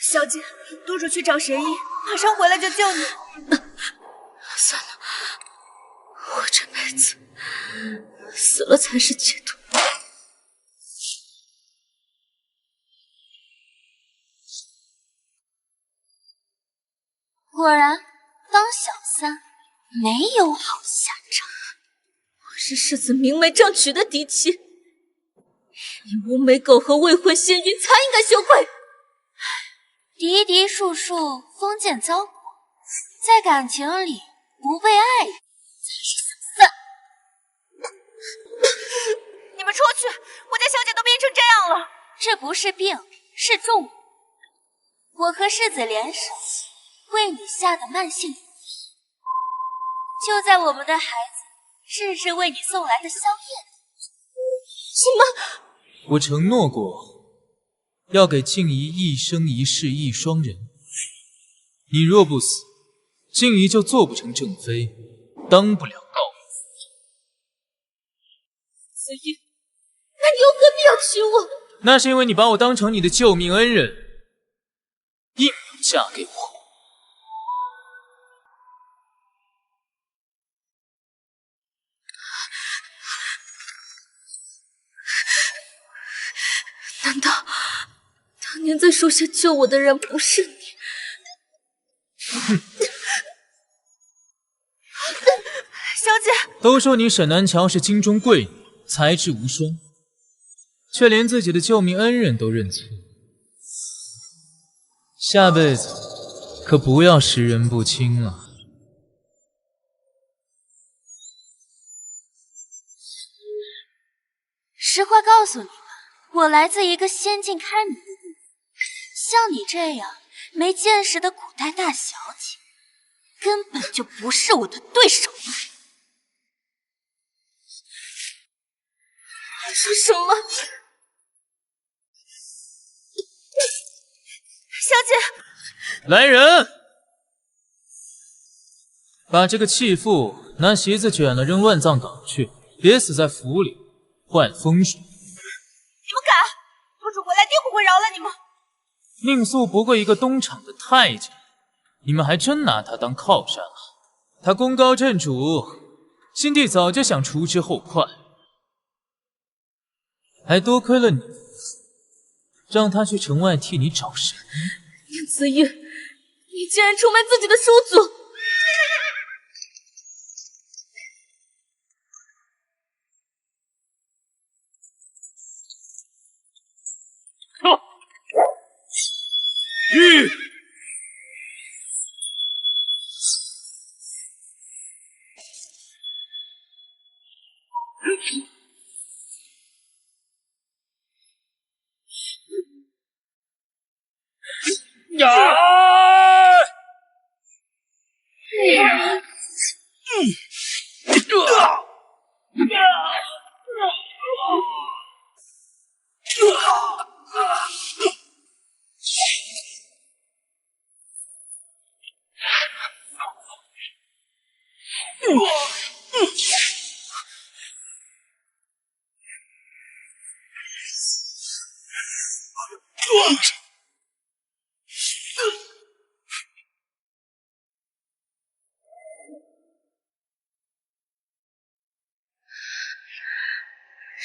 小姐，督主去找神医，马上回来就救你。算了，我这辈子死了才是解脱。果然，当小三没有好下场。我是世子明媒正娶的嫡妻，你无美狗和未婚先孕才应该羞愧。嫡嫡庶庶，封建糟粕，在感情里不被爱才是小三。你们出去！我家小姐都病成这样了。这不是病，是重。我和世子联手，为你下的慢性毒药，就在我们的孩子日日为你送来的宵夜。什么？我承诺过，要给静怡一生一世一双人。你若不死，静怡就做不成正妃，当不了诰。子怡，那你又何必要娶我？那是因为你把我当成你的救命恩人，硬要嫁给我。难道当年在树下救我的人不是你？小姐，都说你沈南桥是京中贵女，才智无双，却连自己的救命恩人都认错。下辈子可不要识人不清啊！实话告诉你吧，我来自一个先进开明的地方，像你这样没见识的古代大小姐，根本就不是我的对手。你说什么？小姐，来人，把这个弃妇拿席子卷了扔乱葬岗去，别死在府里，坏了风水。你们敢？督主回来定不会饶了你们。宁肃不过一个东厂的太监，你们还真拿他当靠山了。他功高震主，新帝早就想除之后快，还多亏了你，让他去城外替你找神医。宁子玉，你竟然出卖自己的叔祖！玉，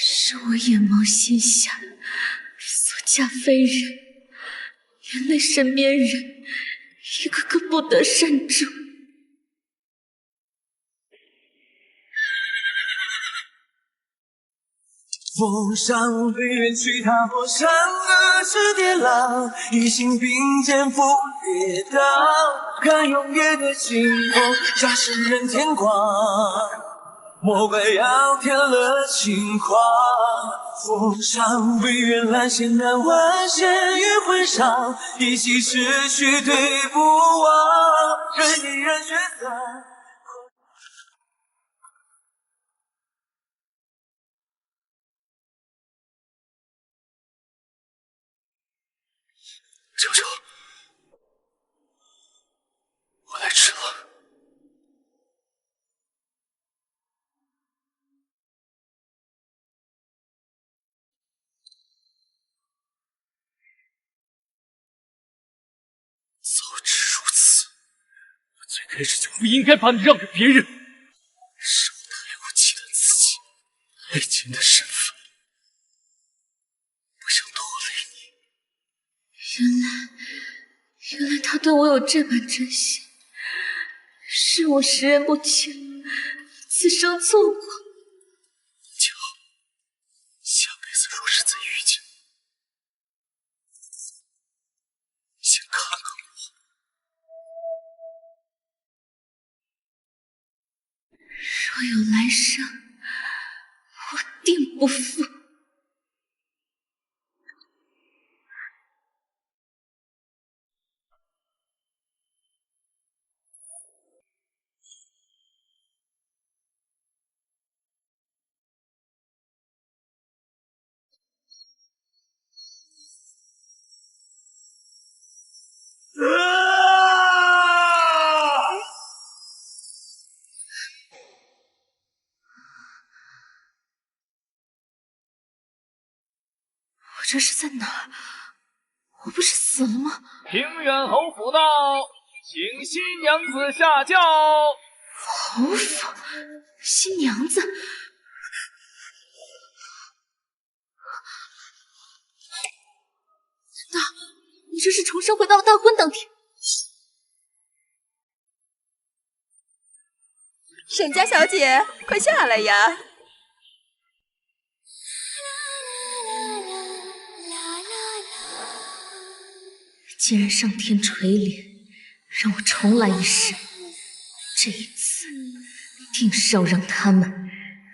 是我眼盲心瞎，所嫁非人，连累身边人一个个不得善终。风上飞远去，踏破山河之叠浪，一心并肩不跌倒，看永远的星空，杀世人天光，莫怪要添了轻狂。风上飞远，蓝线难挽，线于会上，一起逝去对不忘，人依然决散。舅舅，我来迟了。知如此，我最开始就不应该把你让给别人，是我太过忌惮自己爱情的身份，不想拖累你。原来他对我有这般真心，是我识人不清，此生错过。就好，下辈子若是再遇见，先看看我。若有来生，我定不负。我这是在哪儿？我不是死了吗？平远侯府到，请新娘子下轿。侯府，新娘子。难道你这是重生回到了大婚当天？沈家小姐，快下来呀！既然上天垂怜，让我重来一世，这一次定是要让他们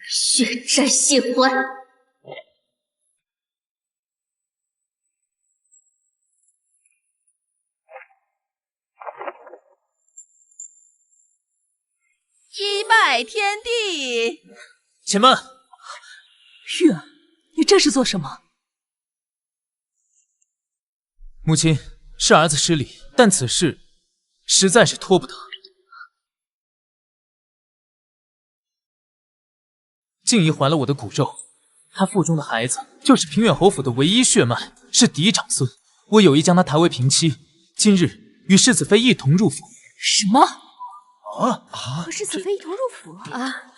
血债血还。一拜天地。且慢，玉儿，你这是做什么？母亲，是儿子失礼，但此事实在是拖不得。静怡还了我的骨肉，她腹中的孩子就是平远侯府的唯一血脉，是嫡长孙。我有意将她抬为平妻，今日与世子妃一同入府。什么？和世子妃一同入府啊？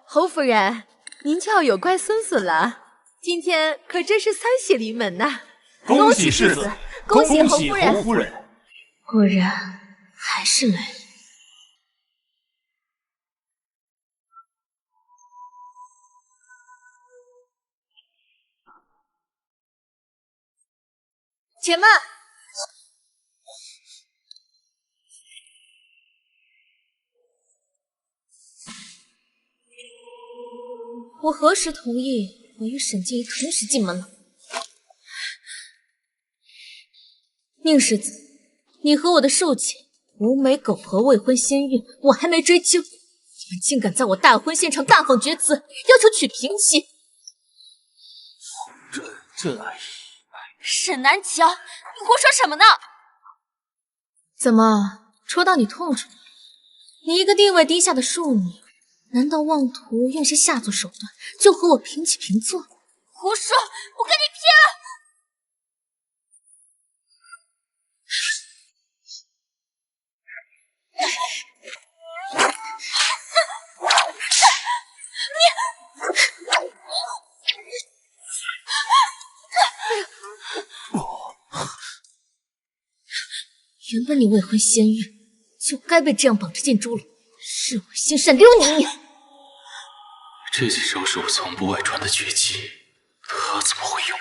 侯夫人，您就要有乖孙孙了。今天可真是三喜临门呐！恭喜世子，恭喜侯夫人。果然还是来了。且慢！我何时同意我与沈静怡同时进门了？宁世子，你和我的庶亲无美苟合未婚先孕，我还没追究，你们竟敢在我大婚现场大放厥词，要求娶平妻！沈南桥，你胡说什么呢？怎么戳到你痛处了？你一个地位低下的庶女，难道妄图用些下作手段就和我平起平坐？胡说！我跟你拼了！原本你未婚先孕，就该被这样绑着进猪笼，是我心善留你一命。这几招是我从不外传的绝技，他怎么会用？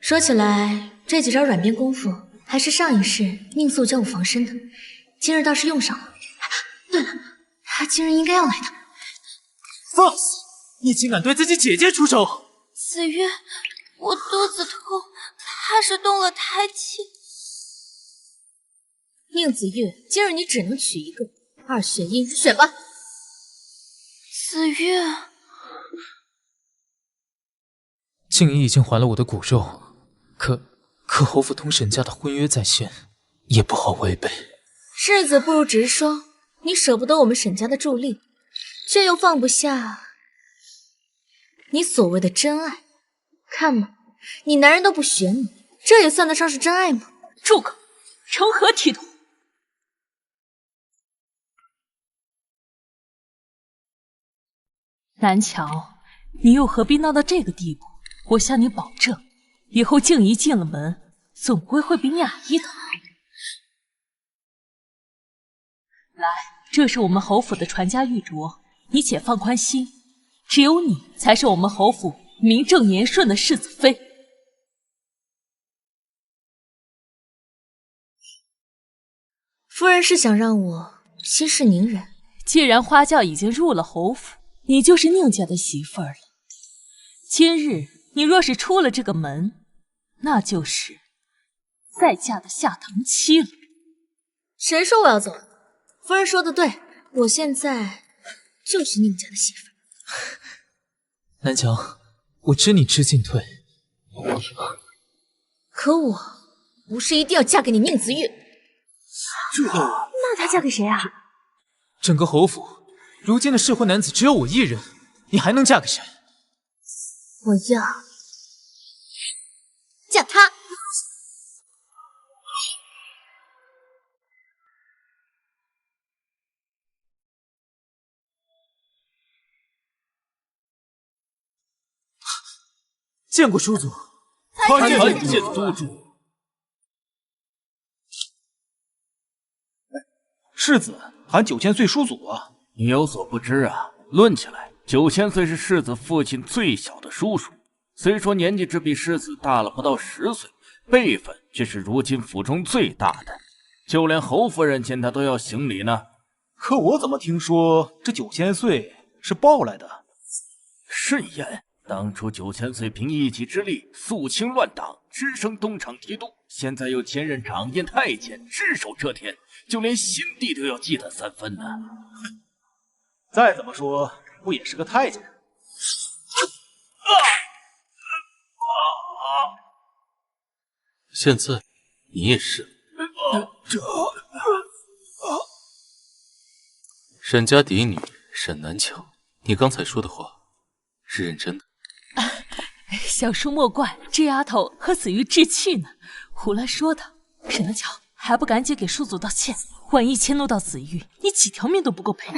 说起来，这几招软鞭功夫还是上一世宁素教我防身的，今日倒是用上了。对了，他今日应该要来的。放肆！你竟敢对自己姐姐出手！子月，我肚子痛，怕是动了胎气。宁子月，今日你只能娶一个，二选一，选吧。子月，静怡已经还了我的骨肉，可侯府同沈家的婚约在先，也不好违背。世子不如直说，你舍不得我们沈家的助力，却又放不下你所谓的真爱。看嘛，你男人都不选你，这也算得上是真爱吗？住口！成何体统？南乔，你又何必闹到这个地步？我向你保证，以后静怡进了门，总归会比你矮一头。来，这是我们侯府的传家玉镯，你且放宽心，只有你才是我们侯府名正言顺的世子妃。夫人是想让我息事宁人。既然花轿已经入了侯府，你就是宁家的媳妇儿了。今日你若是出了这个门，那就是再嫁的下堂妻了。谁说我要走？夫人说的对，我现在就是宁家的媳妇。南乔，我知你知进退，可我不是一定要嫁给你宁子玉。那她嫁给谁啊？整个侯府，如今的适婚男子只有我一人，你还能嫁给谁？我要嫁他。见过叔祖，参见叔主。世子喊9000岁叔祖啊！你有所不知啊，论起来，9000岁是世子父亲最小的叔叔。虽说年纪只比世子大了不到10岁，辈分却是如今府中最大的，就连侯夫人见他都要行礼呢。可我怎么听说这9000岁是抱来的？慎言，当初9000岁凭一己之力肃清乱党，只升东厂提督，现在又兼任长宴太监，只手遮天，就连新帝都要记他3分呢。再怎么说，不也是个太监？现在你也是。沈家嫡女沈南乔，你刚才说的话是认真的？小叔莫怪，这丫头和子玉置气呢，胡乱说的。沈南乔，还不赶紧给叔祖道歉，万一迁怒到子玉，你几条命都不够赔。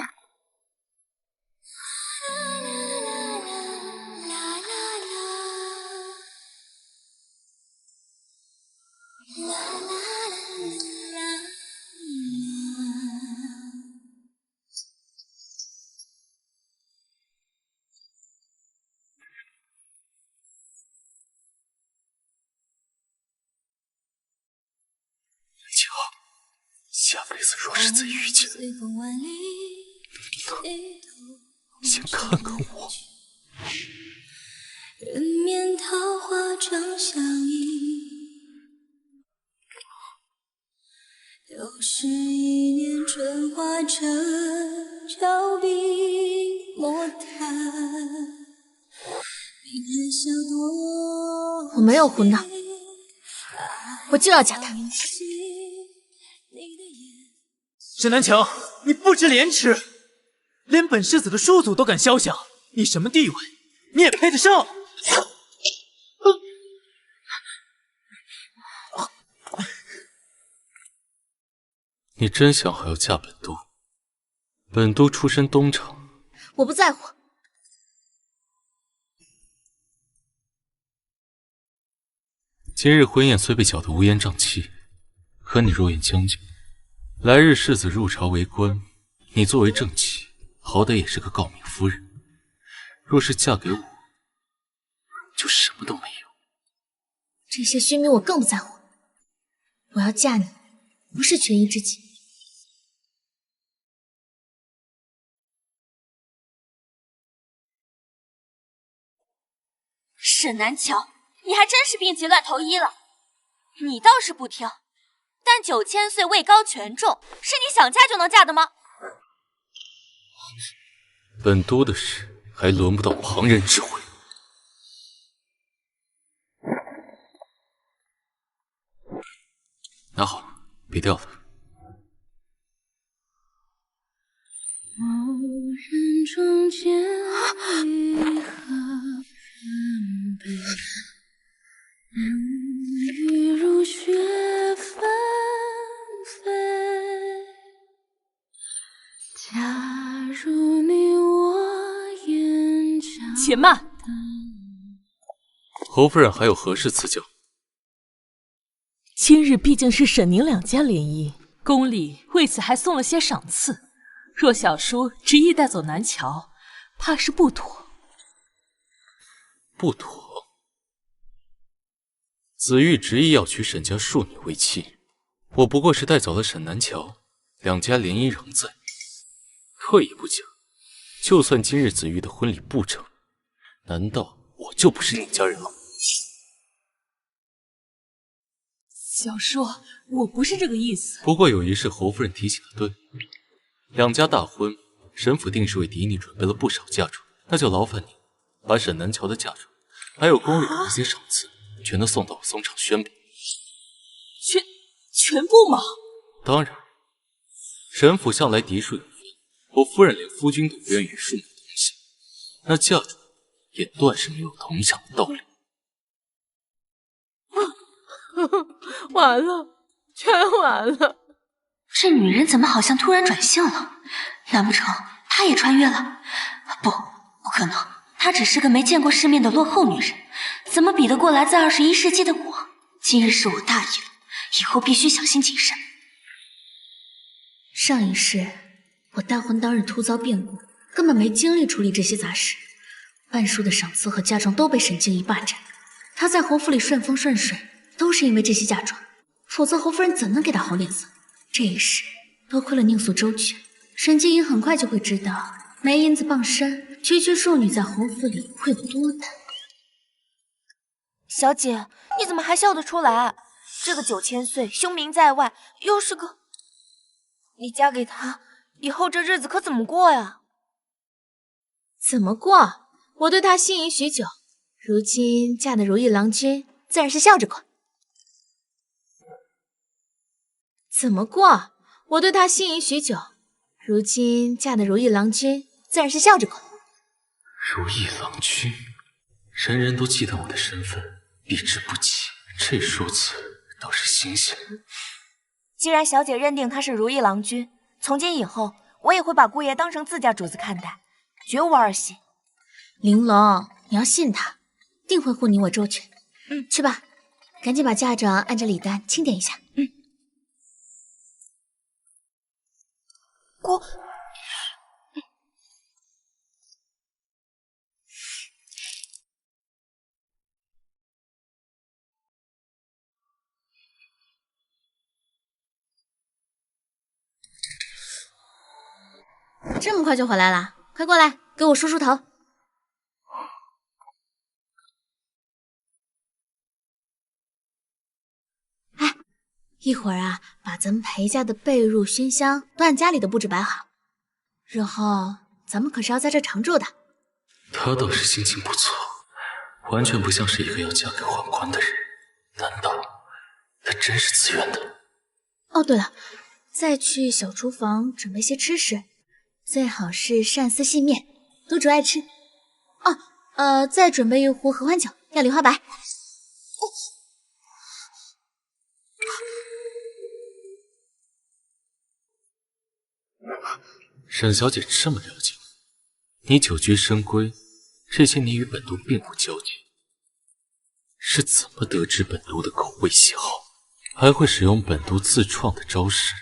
下辈子若是再遇见，先看看我。人面桃花长相依，又是一年春花成峭壁，莫叹明月笑多。我没有胡闹，我就要嫁他。沈南乔，你不知廉耻，连本世子的叔祖都敢肖想，你什么地位？你也配得上？你真想还要嫁本都？本都出身东厂，我不在乎。今日婚宴虽被搅得乌烟瘴气，可你若愿将就，来日世子入朝为官，你作为正妻，好歹也是个诰命夫人。若是嫁给我，就什么都没有。这些虚名我更不在乎。我要嫁你，不是权宜之计。沈南乔，你还真是病急乱投医了。你倒是不听，但9000岁位高权重，是你想嫁就能嫁的吗？本都的事还轮不到旁人指挥。拿好，别掉了。某人中间离合分贝，雨如雪纷且慢。侯夫人还有何事赐教？今日毕竟是沈宁两家联姻，宫里为此还送了些赏赐。若小叔执意带走南乔，怕是不妥。不妥。子玉执意要娶沈家庶女为妻，我不过是带走了沈南乔，两家联姻仍在。退一步讲，就算今日子玉的婚礼不成，难道我就不是宁家人了？小叔，我不是这个意思。不过有一事侯夫人提醒的对，两家大婚，沈府定是为嫡女准备了不少嫁妆，那就劳烦你把沈南乔的嫁妆，还有宫里的那些赏赐，全都送到我松场宣布。全部吗？当然，沈府向来嫡庶有分，我夫人连夫君都不愿与庶女同享，那嫁妆也断是没有同享的道理。完了，全完了！这女人怎么好像突然转性了？难不成她也穿越了？不可能，她只是个没见过世面的落后女人，怎么比得过来自21世纪的我？今日是我大意了，以后必须小心谨慎。上一世我大婚当日突遭变故，根本没精力处理这些杂事，半数的赏赐和嫁妆都被沈静怡霸占。她在侯府里顺风顺水，都是因为这些嫁妆，否则侯夫人怎能给她好脸色？这一世多亏了宁素周全，沈静怡很快就会知道没银子傍身，区区庶女在侯府里会有多难。小姐，你怎么还笑得出来？这个9000岁，凶名在外，又是个……你嫁给他以后，这日子可怎么过呀？怎么过？我对他心仪许久，如今嫁得如意郎君，自然是笑着过。怎么过？我对他心仪许久，如今嫁得如意郎君，自然是笑着过。如意郎君，人人都记得我的身份，避之不及。这说辞倒是新鲜。既然小姐认定他是如意郎君，从今以后我也会把姑爷当成自家主子看待，绝无儿戏。玲珑，你要信他，定会护你我周全。去吧，赶紧把嫁妆按照礼单清点一下。姑，这么快就回来了，快过来给我梳梳头。哎，一会儿啊，把咱们裴家的被褥、熏香都按家里的布置摆好。日后咱们可是要在这常住的。他倒是心情不错，完全不像是一个要嫁给宦官的人。难道他真是自愿的？哦，对了，再去小厨房准备些吃食，最好是鳝丝细面，督主爱吃。哦，再准备一壶合欢酒，要梨花白。沈小姐这么了解你久居深闺，这些年与本都并无交集，是怎么得知本都的口味喜好，还会使用本都自创的招式？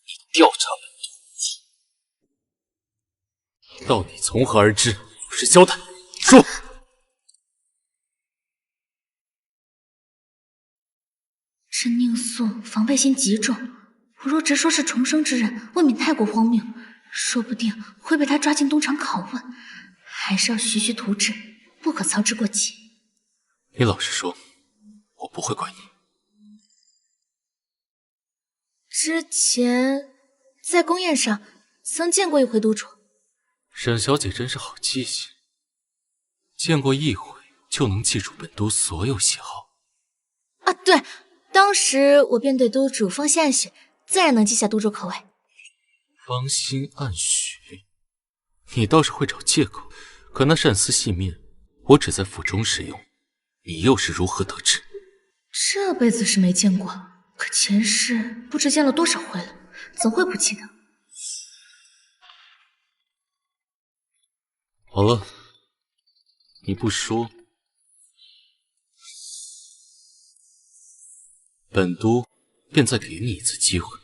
你调查本都到底从何而至？有事交代，说。这宁素防备心极重，我若直说是重生之人，未免太过荒谬，说不定会被他抓进东厂拷问，还是要徐徐图治，不可操之过急。你老实说，我不会怪你。之前在宫宴上曾见过一回督主。沈小姐真是好记性，见过一回就能记住本都所有喜好。啊，对，当时我便对督主芳心暗许，自然能记下督主口味。芳心暗许，你倒是会找借口。可那鳝丝细面，我只在府中食用，你又是如何得知？这辈子是没见过，可前世不知见了多少回了，怎会不记得？好了，你不说，本都便再给你一次机会。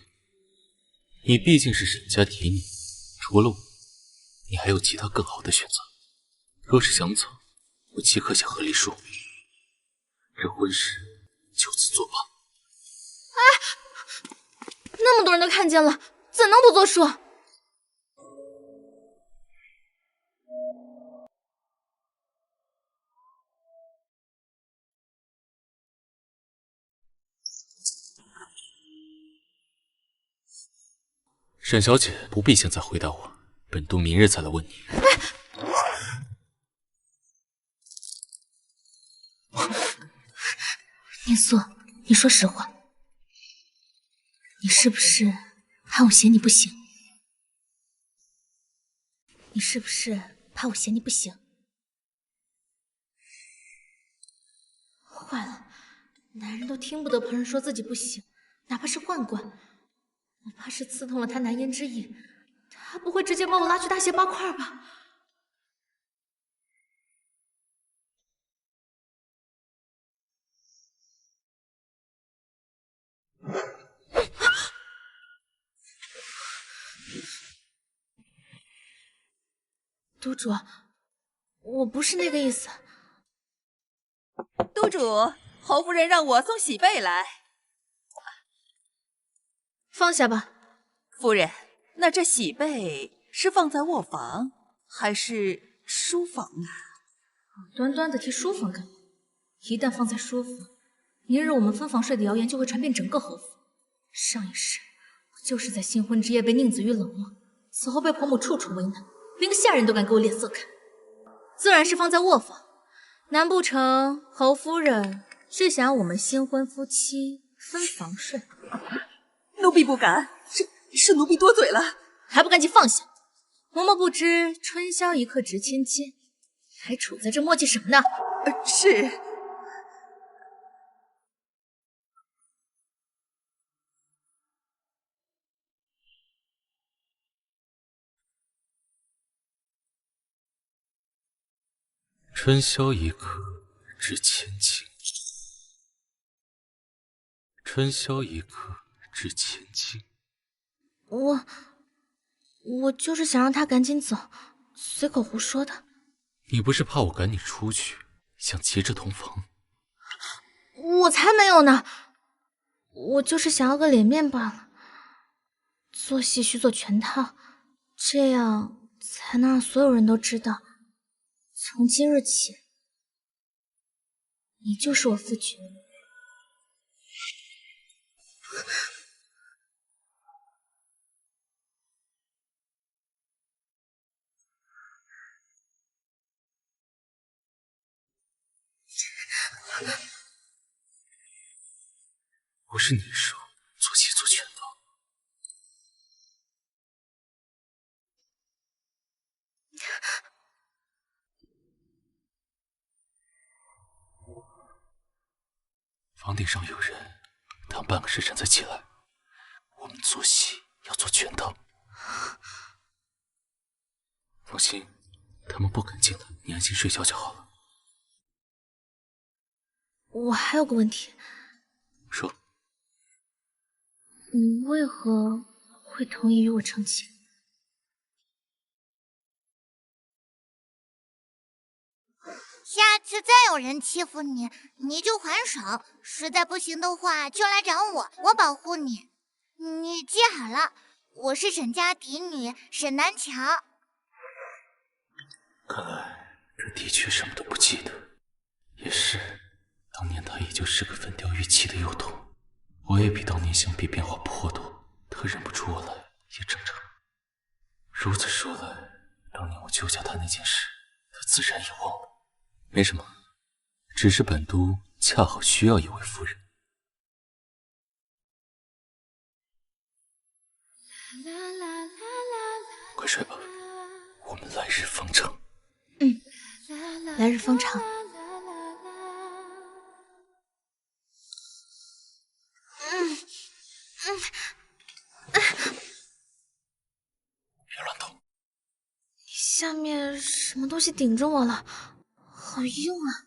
你毕竟是沈家嫡女，除了我，你还有其他更好的选择。若是想走，我即刻写和离书，这婚事就此作罢。那么多人都看见了，怎能不作数？沈小姐不必现在回答我，本都明日再来问你。念素，你说实话，你是不是怕我嫌你不行？你是不是怕我嫌你不行？坏了，男人都听不得旁人说自己不行，哪怕是宦官，我怕是刺痛了他难言之隐，他不会直接把我拉去大卸八块吧？督主，我不是那个意思。督主，侯夫人让我送喜贝来。放下吧。夫人，那这喜贝是放在卧房还是书房啊？端端的提书房干嘛？一旦放在书房，明日我们分房睡的谣言就会传遍整个侯府。上一世，我就是在新婚之夜被宁子玉冷落，此后被婆母处处为难，连个下人都敢给我脸色看，自然是放在卧房。难不成侯夫人是想要我们新婚夫妻分房睡？奴婢不敢，是奴婢多嘴了，还不赶紧放下！嬷嬷不知春宵一刻值千金，还杵在这磨叽什么呢？是。春宵一刻值千金，春宵一刻值千金。我就是想让他赶紧走，随口胡说的。你不是怕我赶你出去，想骑着同房？我才没有呢，我就是想要个脸面罢了。做戏需做全套，这样才能让所有人都知道，从今日起，你就是我夫君。不是你说做戏做全套。房顶上有人，等半个时辰再起来。我们做戏要做全套。放心，他们不敢进来，你安心睡觉就好了。我还有个问题。说。你为何会同意与我成亲？下次再有人欺负你，你就还手，实在不行的话就来找我，我保护你。你记好了，我是沈家嫡女沈南乔。看来这的确什么都不记得。也是，当年他依旧是个粉雕玉砌的幼童，我也比当年相比变化颇多，他认不出我来也正常。如此说来，当年我救下他那件事，他自然也忘了。没什么，只是本都恰好需要一位夫人。快睡吧，我们来日方长。来日方长。别乱动。下面什么东西顶着我了？好硬啊！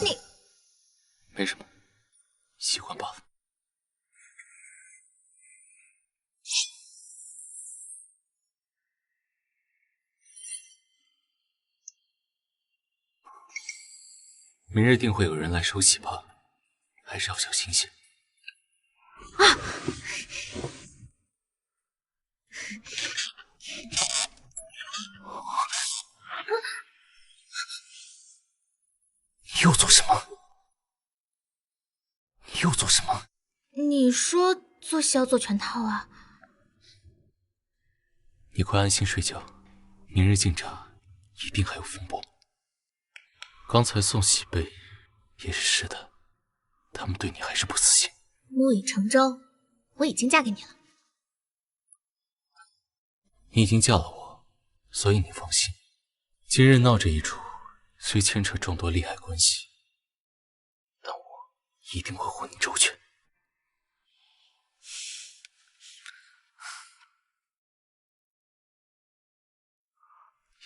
你没什么，喜欢罢了。明日定会有人来收喜帕，还是要小心些。啊！你又做什么？你又做什么？你说做戏要做全套啊？你快安心睡觉，明日进茶一定还有风波。刚才送喜被也是试的，他们对你还是不死心。木已成舟，我已经嫁给你了。你已经嫁了我，所以你放心。今日闹这一出，虽牵扯众多利害关系，但我一定会护你周全。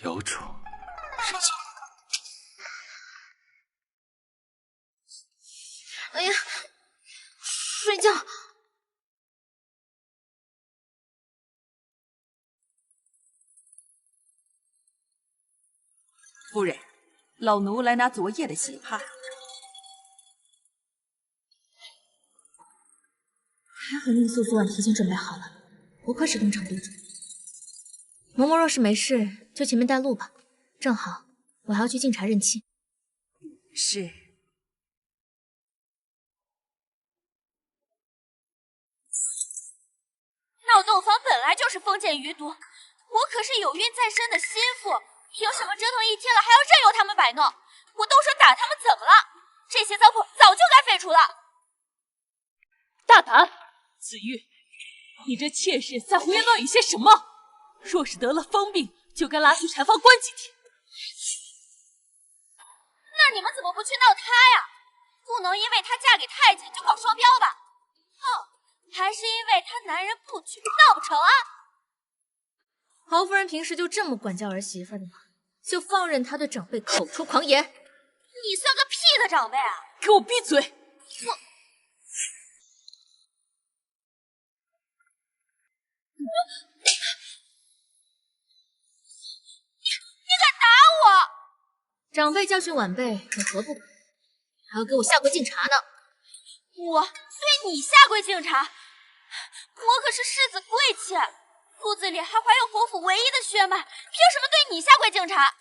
姚主，睡觉。哎呀，睡觉。夫人，老奴来拿昨夜的喜帕。还好宁素昨晚提前准备好了，不愧是东厂督主。嬷嬷若是没事，就前面带路吧。正好我还要去敬茶认亲。是。闹洞房本来就是封建余毒，我可是有孕在身的心腹，凭什么折腾一天了还要任由他们摆弄？我动手打他们怎么了？这些糟粕早就该废除了。大胆！子玉，你这妾室在胡言乱语些什么？若是得了疯病，就该拉去产房关几天。那你们怎么不去闹他呀？不能因为她嫁给太监就搞双标吧？还是因为她男人不娶，闹不成啊？侯夫人平时就这么管教儿媳妇的吗？就放任她对长辈口出狂言？你算个屁的长辈啊！给我闭嘴！我。你敢打我！长辈教训晚辈，有何不可？还要给我下跪敬茶呢！我对你下跪敬茶？我可是世子贵妾，肚子里还怀有侯府唯一的血脉，凭什么对你下跪敬茶？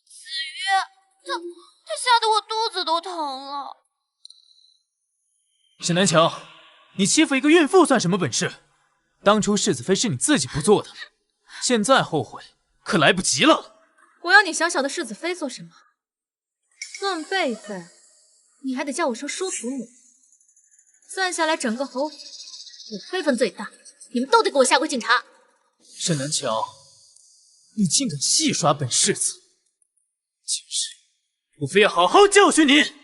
子瑜，他吓得我肚子都疼了。沈南桥，你欺负一个孕妇算什么本事？当初世子妃是你自己不做的，现在后悔可来不及了。我要你小小的世子妃做什么？论辈分，你还得叫我声叔祖母。算下来，整个侯府我辈分最大，你们都得给我下跪敬茶。沈南桥，你竟敢戏耍本世子，今日我非要好好教训你！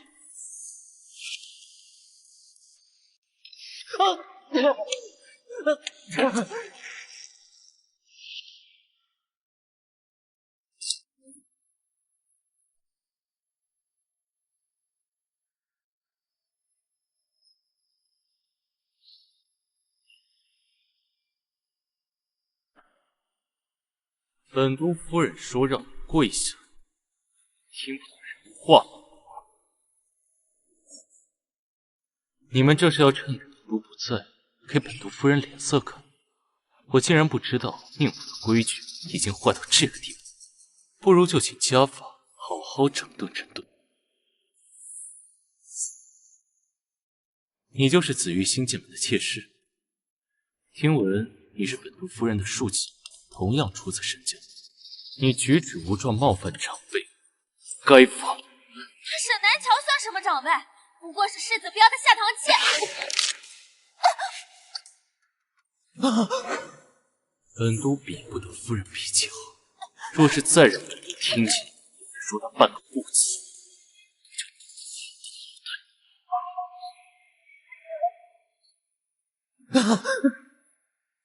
本都夫人说让你跪下，听不懂人话吗？你们这是要趁着本都不在，给本都夫人脸色看？我竟然不知道宁府的规矩已经坏到这个地步，不如就请家法好好整顿整顿。你就是紫玉新进门的妾室，听闻你是本都夫人的庶几，同样出自沈家，你举止无状，冒犯长辈，该罚。沈南桥算什么长辈？不过是世子不要的下堂妾。本都比不得夫人脾气好，若是再让本都听见你说他半个不字，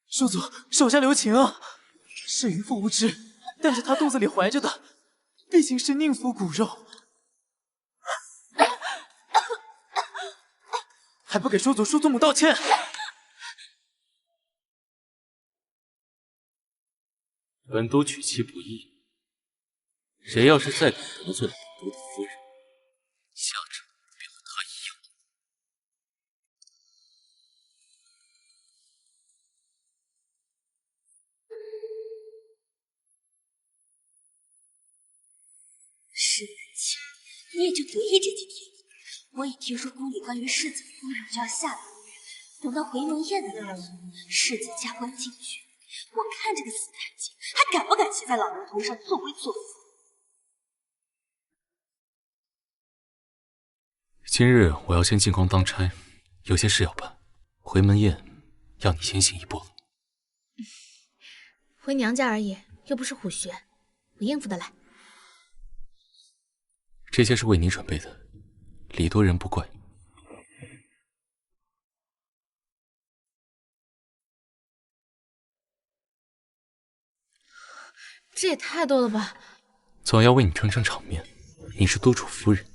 叔祖，手下留情啊！是渔夫无知，但是他肚子里怀着的，毕竟是宁府骨肉，还不给叔祖、叔祖母道歉！本都娶妻不易，谁要是再敢得罪了本都的夫人，下场便和他一样。世子卿，你也就得意这几天。我已听说宫里关于世子夫人就要下来了，等到回门宴的那日，世子加官进爵，我看这个死太监还敢不敢骑在老娘头上作威作福。今日我要先进宫当差，有些事要办，回门宴要你先行一步了。回娘家而已，又不是虎穴，我应付得来。这些是为你准备的，礼多人不怪。这也太多了吧！总要为你撑撑场面，你是都主夫人，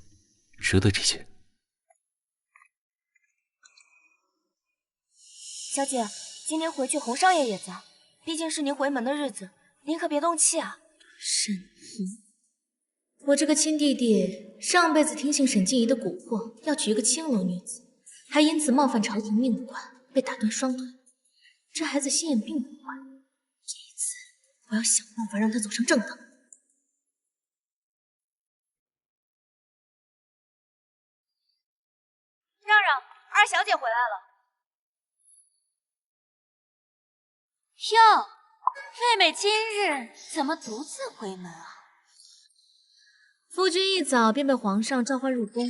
值得这些。小姐，今天回去洪少爷也在，毕竟是您回门的日子，您可别动气啊。沈怡，我这个亲弟弟上辈子听信沈静怡的蛊惑，要娶一个青楼女子，还因此冒犯朝廷命官，被打断双腿。这孩子心眼并不坏，这一次我要想办法让他走上正道。让让，二小姐回来了。哟，妹妹今日怎么独自回门啊？夫君一早便被皇上召唤入宫，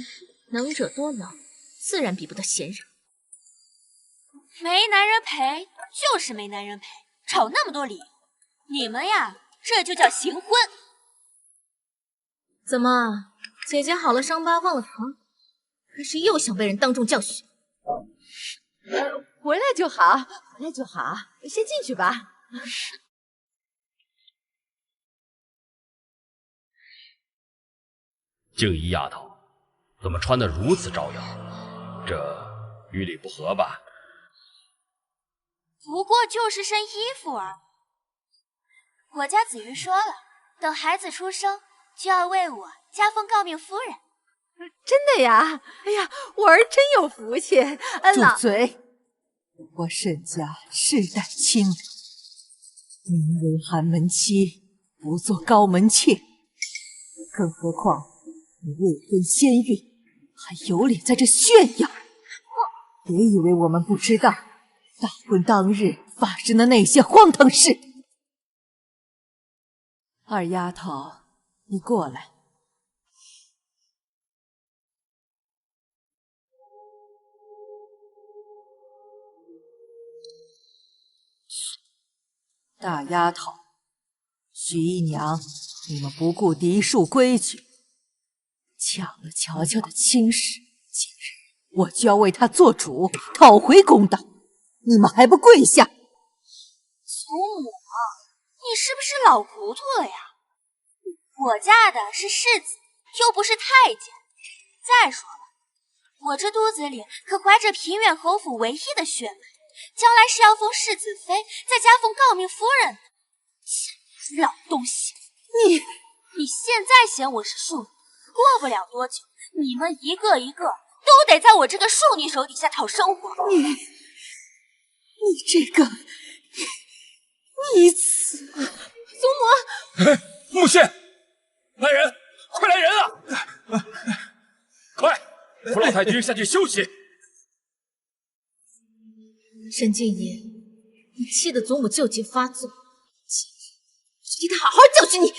能者多劳，自然比不得闲人。没男人陪就是没男人陪，找那么多理由，你们呀，这就叫行婚。怎么，姐姐好了伤疤忘了疼，还是又想被人当众教训？回来就好，回来就好，先进去吧。静怡丫头，怎么穿得如此招摇？这与礼不合吧？不过就是身衣服儿。我家子瑜说了，等孩子出生就要为我加封诰命夫人。真的呀？哎呀，我儿真有福气。住嘴！我沈家世代清流，名为寒门妻，不做高门妾。更何况你未婚先孕，还有脸在这炫耀？别以为我们不知道大婚当日发生的那些荒唐事。二丫头，你过来。大丫头，徐姨娘，你们不顾嫡庶规矩，抢了乔乔的亲事，今日我就要为她做主，讨回公道。你们还不跪下！祖母，你是不是老糊涂了呀？我嫁的是世子，又不是太监。再说了，我这肚子里可怀着平远侯府唯一的血脉，将来是要封世子妃，再加封诰命夫人的。老东西，你现在嫌我是庶女，过不了多久，你们一个一个都得在我这个庶女手底下讨生活。你这个逆子！祖母，母亲，来人，快来人啊！快，扶老太君下去休息。沈静怡，你气得祖母旧疾发作，今日替她好好教训你。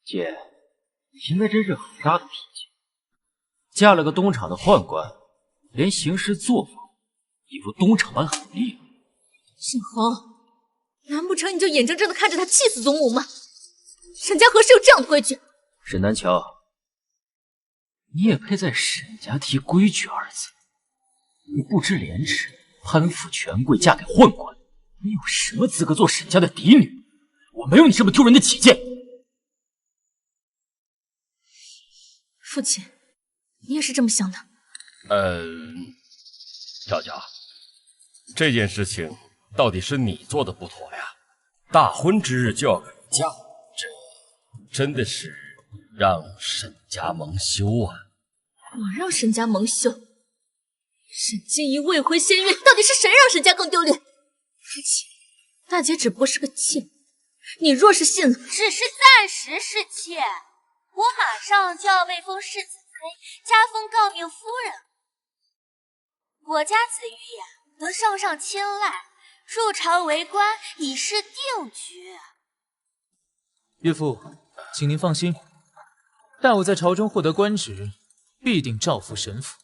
姐，你现在真是很大的脾气，嫁了个东厂的宦官，连行事作风一副东厂般狠厉。沈恒，难不成你就眼睁睁的看着他气死祖母吗？沈家何时有这样的规矩？沈南乔，你也配在沈家提规矩二字？你不知廉耻，攀附权贵，嫁给宦官，你有什么资格做沈家的嫡女？我没有你这么丢人的己见。父亲，你也是这么想的？娇娇，这件事情到底是你做的不妥呀？大婚之日就要改嫁，这真的是让沈家蒙羞啊！我让沈家蒙羞？沈静怡未婚先孕，到底是谁让沈家更丢脸？父亲，大姐只不过是个妾，你若是信了，只是暂时是妾，我马上就要位封世子妃，加封诰命夫人。我家子玉呀，得圣上青睐，入朝为官已是定局。岳父，请您放心，待我在朝中获得官职，必定照拂沈府。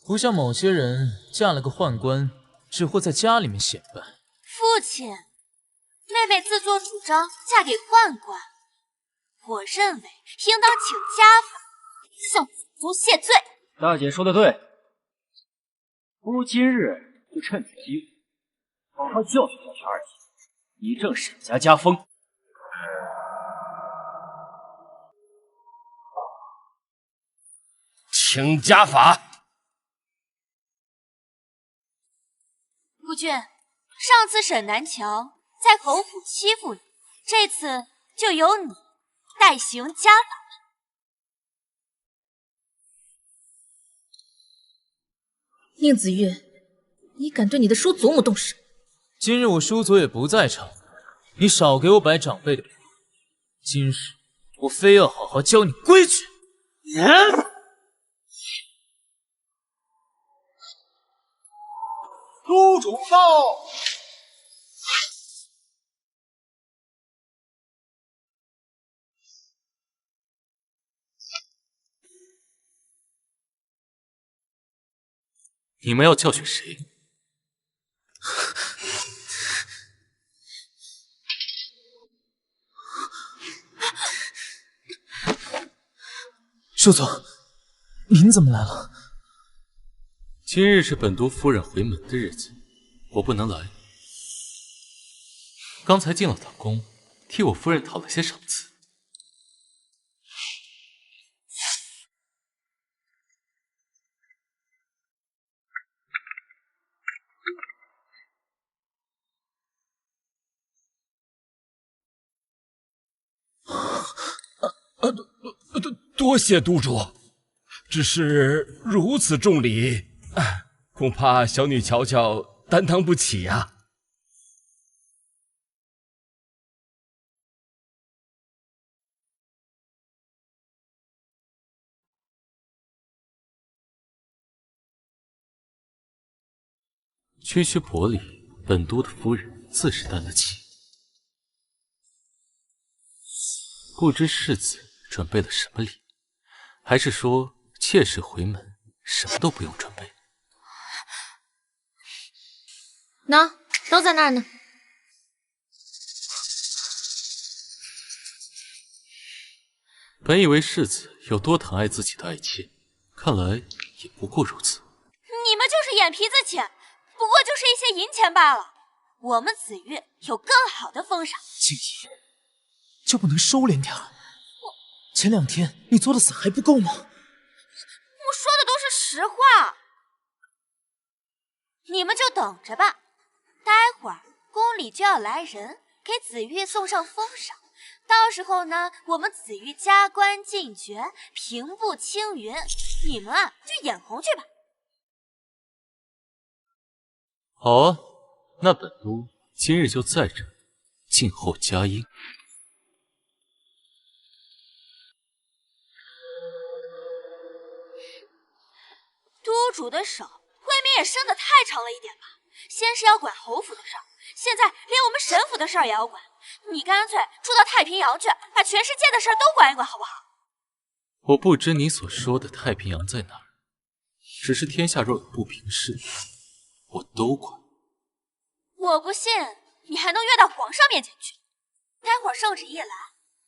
不像某些人嫁了个宦官，只会在家里面显摆。父亲，妹妹自作主张嫁给宦官，我认为应当请家法，向祖宗谢罪。大姐说的对，不如今日就趁此机会，好好教训教训二姐，以正沈家家风。请家法。夫君，上次沈南桥在侯府欺负你，这次就由你代行家法。宁子玉，你敢对你的叔祖母动手？今日我叔祖也不在场，你少给我摆长辈的谱。今日我非要好好教你规矩。都主到。你们要教训谁？叔祖，您怎么来了？今日是本都夫人回门的日子，我不能来。刚才进了堂宫，替我夫人讨了些赏赐。多谢督主，只是如此重礼，恐怕小女乔乔担当不起呀。区区薄礼，本都的夫人自是担得起。不知世子准备了什么礼？还是说妾室回门什么都不用准备？喏，都在那儿呢。本以为世子有多疼爱自己的爱妾，看来也不过如此。你们就是眼皮子浅，不过就是一些银钱罢了。我们紫月有更好的封赏。静怡，就不能收敛点儿？前2天你作的死还不够吗？我说的都是实话，你们就等着吧。待会儿宫里就要来人，给紫玉送上封赏。到时候呢，我们紫玉加官进爵，平步青云，你们啊就眼红去吧。好啊，那本都今日就在这，静候佳音。督主的手未免也伸得太长了一点吧？先是要管侯府的事儿，现在连我们沈府的事儿也要管。你干脆住到太平洋去，把全世界的事儿都管一管，好不好？我不知你所说的太平洋在哪儿，只是天下若有不平事，我都管。我不信你还能跃到皇上面前去。待会儿圣旨一来，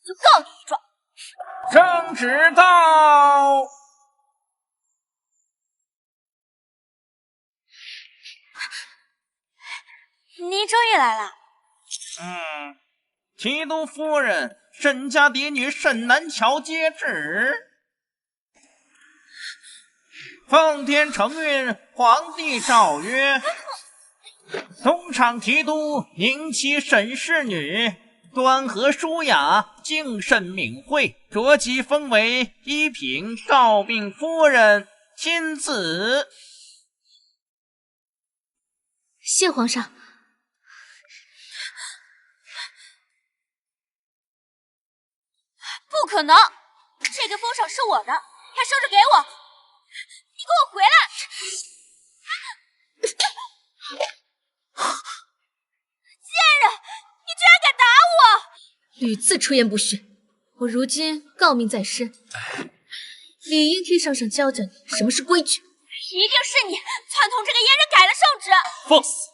就告你一状，圣旨到！您终于来了。提督夫人，沈家嫡女沈南桥接旨。奉天承运，皇帝诏曰：东厂提督宁妻沈氏女，端和淑雅，敬慎敏慧，着即封为一品诰命夫人，亲子。谢皇上。不可能，这个封赏是我的，还收着给我！你给我回来！贱人，你居然敢打我！屡次出言不逊，我如今诰命在身，理应替上上教教你什么是规矩。一定是你篡统这个阉人改了圣旨！放肆！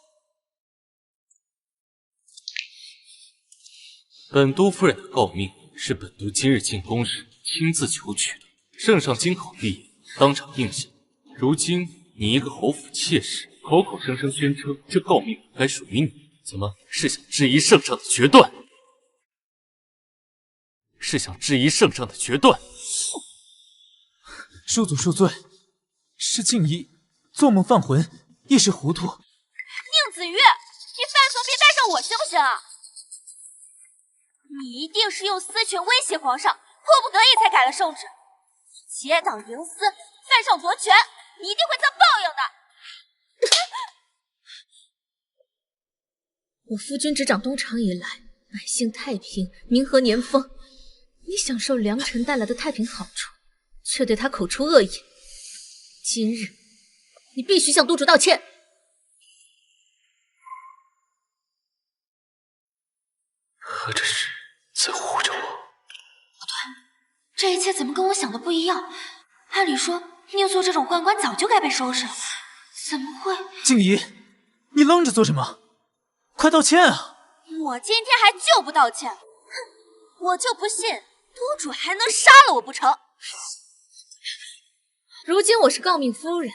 本都夫人的诰命是本都今日进宫时亲自求取的，圣上经考立言，当场应下。如今你一个侯府妾室，口口声声宣称这诰命本该属于你，怎么是想质疑圣上的决断？是想质疑圣上的决断？恕祖恕罪，是静怡做梦犯浑，一时糊涂。宁子玉，你犯错别带上我行不行啊？你一定是用私权威胁皇上，迫不得已才改了圣旨。结党营私，犯上夺权，你一定会遭报应的。我夫君执掌东厂以来，百姓太平，民和年丰。你享受良臣带来的太平好处，却对他口出恶言。今日，你必须向督主道歉。何这是在护着我？不对，这一切怎么跟我想的不一样？按理说，宁做这种宦官早就该被收拾了，怎么会？静怡，你愣着做什么？快道歉啊！我今天还就不道歉！哼，我就不信督主还能杀了我不成？如今我是诰命夫人，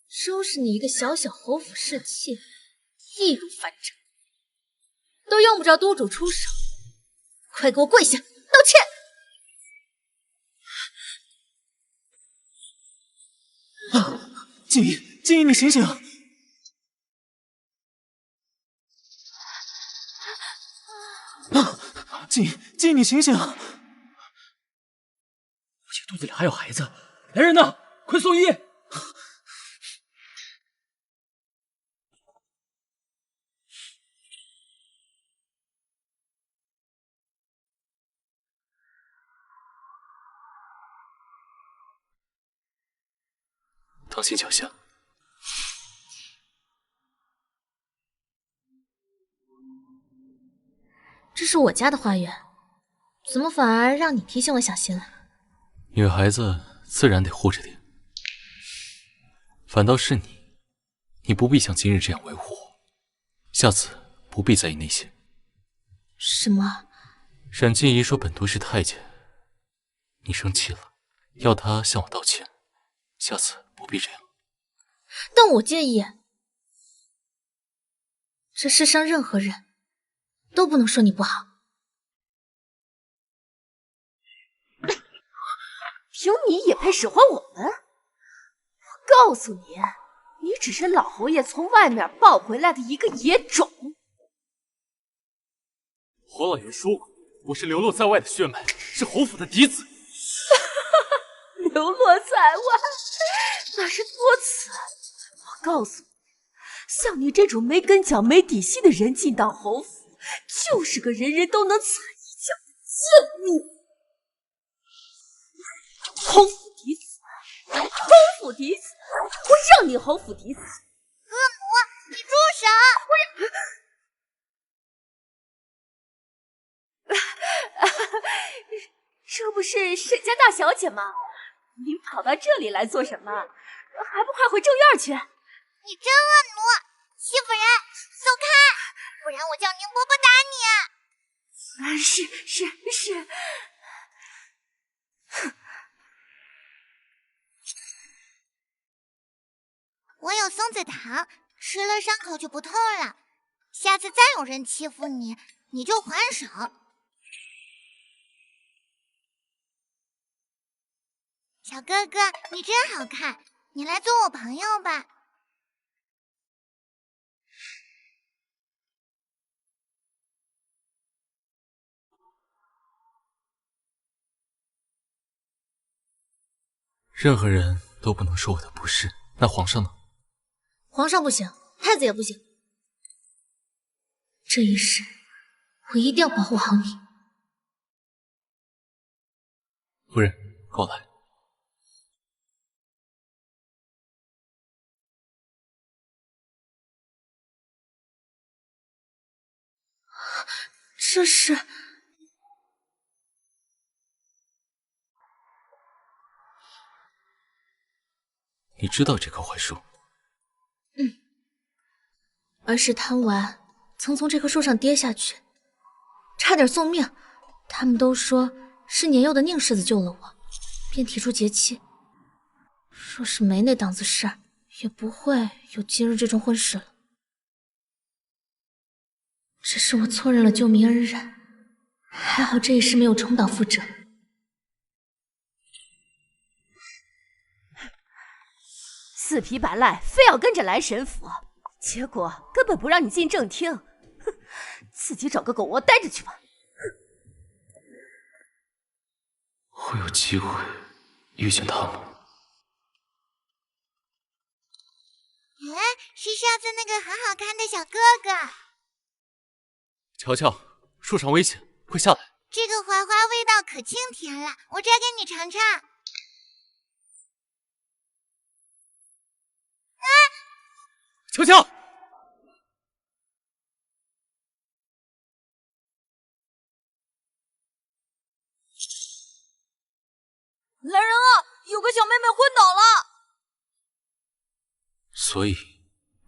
收拾你一个小小侯府侍妾，易如反掌，都用不着督主出手。快给我跪下道歉！静怡，静怡，你醒醒！静怡，静怡，你醒醒！父亲肚子里还有孩子，来人呐，快送医！当心脚下。这是我家的花园，怎么反而让你提醒我小心了？女孩子自然得护着点，反倒是你，你不必像今日这样维护我，下次不必在意那些。什么？沈静怡说本都是太监，你生气了，要她向我道歉，下次不必这样。但我介意。这世上任何人都不能说你不好。凭你也配使唤我们？我告诉你，你只是老侯爷从外面抱回来的一个野种。侯老爷说过，我是流落在外的血脉，是侯府的嫡子。流落在外，那是多此。我告诉你，像你这种没根脚、没底细的人进到侯府，就是个人人都能踩一脚的贱物。侯府嫡子，侯府嫡子，我让你侯府嫡子！恶魔，你住手！这不是沈家大小姐吗？您跑到这里来做什么？还不快回正院去！你真恶毒，戚夫人，走开，不然我叫宁伯伯打你。是。我有松子糖，吃了伤口就不痛了。下次再有人欺负你，你就还手。小哥哥，你真好看，你来做我朋友吧。任何人都不能说我的不是。那皇上呢？皇上不行，太子也不行。这一世，我一定要保护好你。夫人，跟我来。这是……你知道这棵槐树？儿时贪玩，曾从这棵树上跌下去，差点送命。他们都说是年幼的宁世子救了我，便提出结妻。若是没那档子事儿，也不会有今日这桩婚事了。只是我错认了救命恩人，还好这一世没有重蹈覆辙。死皮白赖，非要跟着来神府，结果根本不让你进正厅。哼，自己找个狗窝待着去吧。会有机会遇见他吗？哎，是上次那个很好看的小哥哥。乔乔，树上危险，快下来！这个槐花味道可清甜了，我摘给你尝尝。乔乔，来人啊！有个小妹妹昏倒了。所以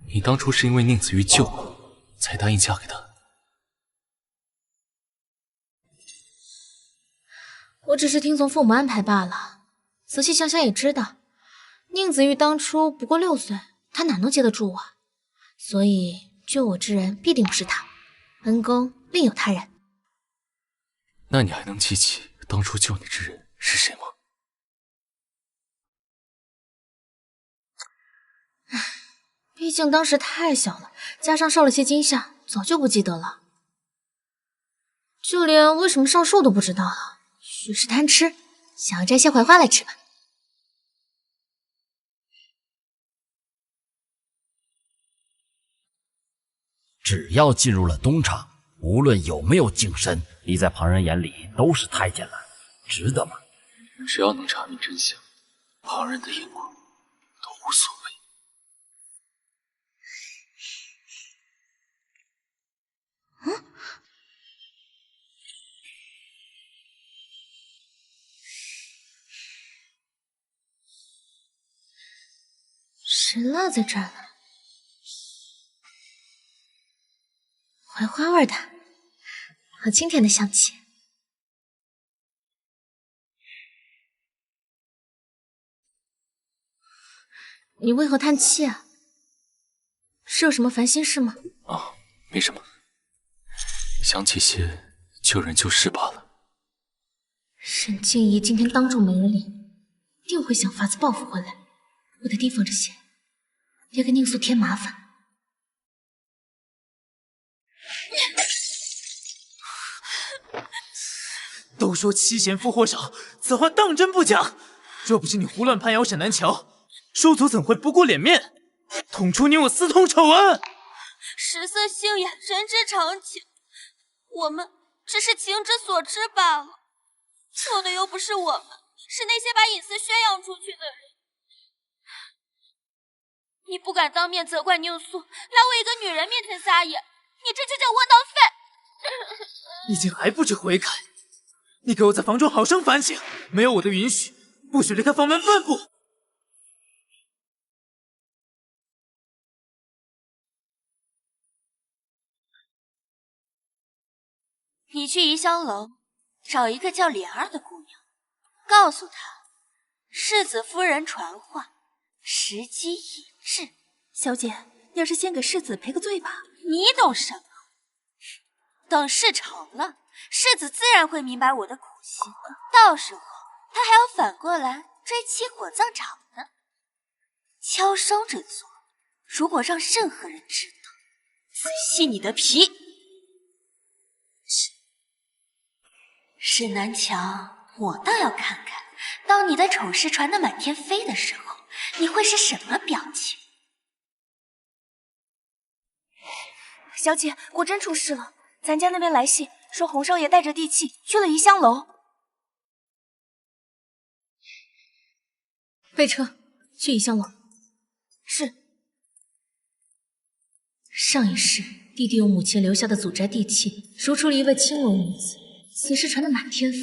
你当初是因为宁子玉救我，才答应嫁给他？我只是听从父母安排罢了。仔细想想也知道，宁子玉当初不过6岁，他哪能接得住我？所以救我之人必定不是他，恩公另有他人。那你还能记起当初救你之人是谁吗？毕竟当时太小了，加上受了些惊吓，早就不记得了。就连为什么上树都不知道了。许是贪吃，想要摘些槐花来吃吧。只要进入了东厂，无论有没有净身，你在旁人眼里都是太监了，值得吗？只要能查明真相，旁人的眼光都无所谓。谁落在这儿了？槐花味的，好清甜的香气。你为何叹气啊？是有什么烦心事吗？啊，没什么，想起些救人救事罢了。沈静怡今天当众没人领，定会想法子报复回来。我得提防这些，别给宁素添麻烦。都说妻贤夫祸少，此话当真不假。若不是你胡乱攀咬沈南桥，叔祖怎会不顾脸面，捅出你我私通丑闻？食色性也，人之常情，我们只是情之所至罢了。错的又不是我们，是那些把隐私宣扬出去的人。你不敢当面责怪宁素，来我一个女人面前撒野，你这就叫窝囊废！你竟还不知悔改！你给我在房中好生反省，没有我的允许，不许离开房门半步。你去怡香楼找一个叫莲儿的姑娘，告诉她世子夫人传话，时机已至。小姐，要是先给世子赔个罪吧。你懂什么？等事成了，世子自然会明白我的苦心，到时候他还要反过来追妻火葬场呢。悄收着做，如果让任何人知道，仔细你的皮。沈南墙，我倒要看看，当你的丑事传得满天飞的时候，你会是什么表情？小姐，果真出事了。咱家那边来信说洪少爷带着地契去了怡香楼。备车，去怡香楼。是。上一世，弟弟用母亲留下的祖宅地契赎出了一位青楼女子，此事传得满天飞，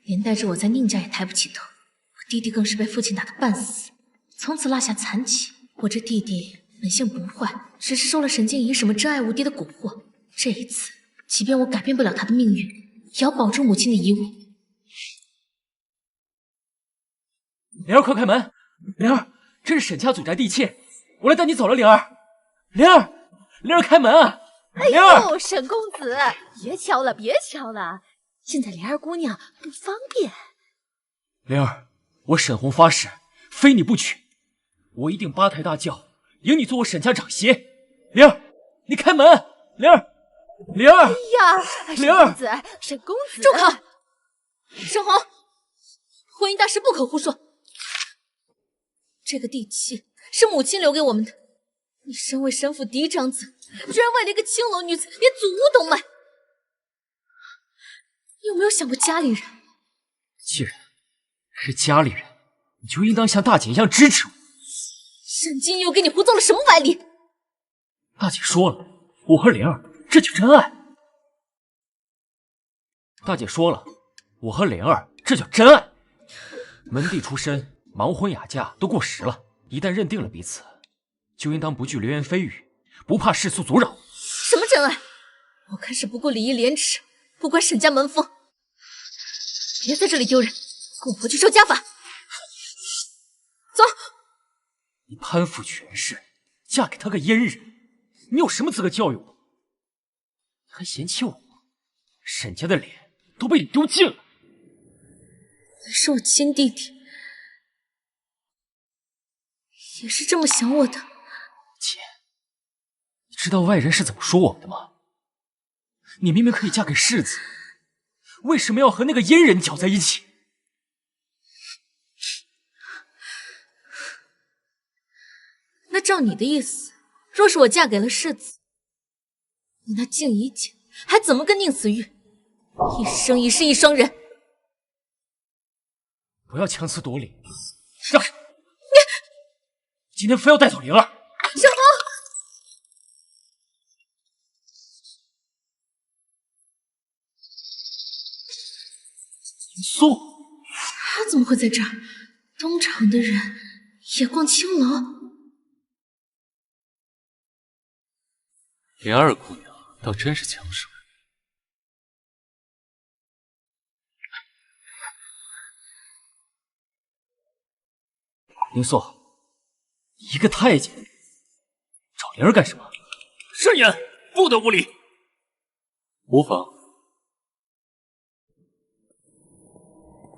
连带着我在宁家也抬不起头。我弟弟更是被父亲打得半死，从此落下残疾。我这弟弟本性不坏，只是受了沈静怡什么真爱无敌的蛊惑。这一次，即便我改变不了他的命运，也要保住母亲的遗物。灵儿，快开门！灵儿，这是沈家祖宅地契，我来带你走了。灵儿，灵儿，灵儿，开门啊！哎呦，沈公子，别敲了，别敲了，现在莲儿姑娘不方便。灵儿，我沈红发誓，非你不娶，我一定八抬大轿迎你做我沈家长媳。灵儿，你开门！灵儿，灵儿！哎呀，灵儿，沈公子，住口！沈红，婚姻大事不可胡说。这个地契是母亲留给我们的，你身为沈府嫡长子，居然为了一个青楼女子，连祖屋都卖，你有没有想过家里人？既然是家里人，你就应当像大姐一样支持我。沈静又给你胡诌了什么歪理？大姐说了，我和灵儿这就真爱。大姐说了，我和灵儿这叫真爱。门第出身，盲婚哑嫁都过时了，一旦认定了彼此，就应当不惧流言蜚语，不怕世俗阻扰。什么真爱？我看是不顾礼义廉耻，不管沈家门风。别在这里丢人，跟我回去受家法。走。你攀附权势，嫁给他个阉人，你有什么资格教育我？你还嫌弃我？沈家的脸都被你丢尽了。你是我亲弟弟，也是这么想我的。姐，你知道外人是怎么说我们的吗？你明明可以嫁给世子，为什么要和那个阉人搅在一起？那照你的意思，若是我嫁给了世子，你那静怡姐还怎么跟宁子玉一生一世一双人？不要强词夺理，让开！今天非要带走灵儿。沈红，林素，他怎么会在这儿？东厂的人也逛青楼？莲二姑娘倒真是抢手。林素，一个太监找灵儿干什么？慎言，不得无礼。无妨。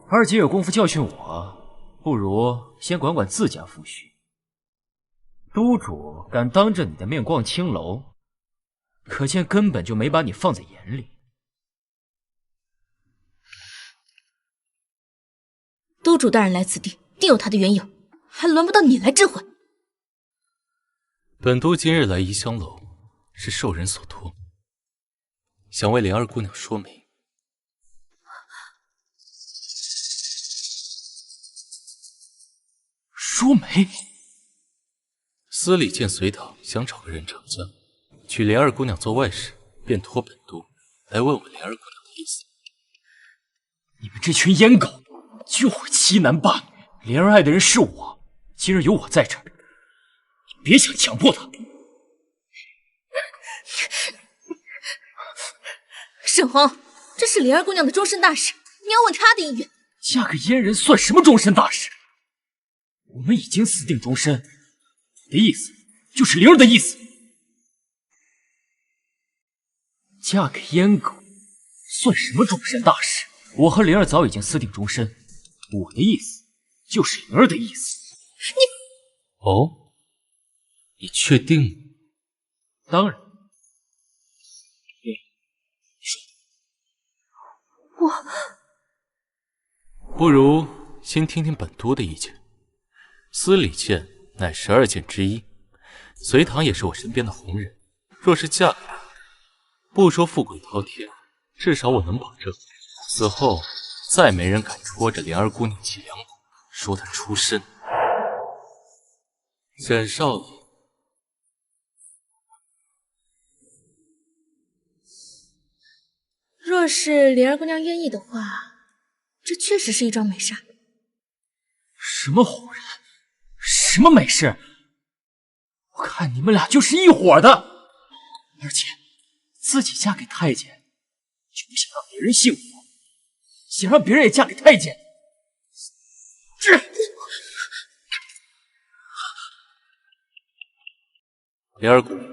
二姐有功夫教训我，不如先管管自家夫婿。督主敢当着你的面逛青楼，可见根本就没把你放在眼里。督主大人来此地，定有他的缘由，还轮不到你来智慧。本督今日来怡香楼，是受人所托，想为莲二姑娘说媒。说媒？司礼监随党想找个人成家，娶莲二姑娘做外室，便托本督来问问莲二姑娘的意思。你们这群阉狗，就会欺男霸女。莲儿爱的人是我，今日有我在这儿，你别想强迫她。沈红，这是莲儿姑娘的终身大事，你要问她的意愿。嫁个阉人算什么终身大事？我们已经私定终身，你的意思就是灵儿的意思。嫁给阉狗，算什么终身大事？我和灵儿早已经私定终身，我的意思就是灵儿的意思。哦，你确定吗？当然。不如先听听本都的意见。司礼监乃12剑之一，隋唐也是我身边的红人。若是嫁给他，不说富贵滔天，至少我能保证，死后再没人敢戳着莲儿姑娘脊梁骨，说她出身。沈少爷，若是莲儿姑娘愿意的话，这确实是一桩美事。什么红人，什么美事？我看你们俩就是一伙的。而且自己嫁给太监，就不想让别人幸福，想让别人也嫁给太监。莲儿姑娘，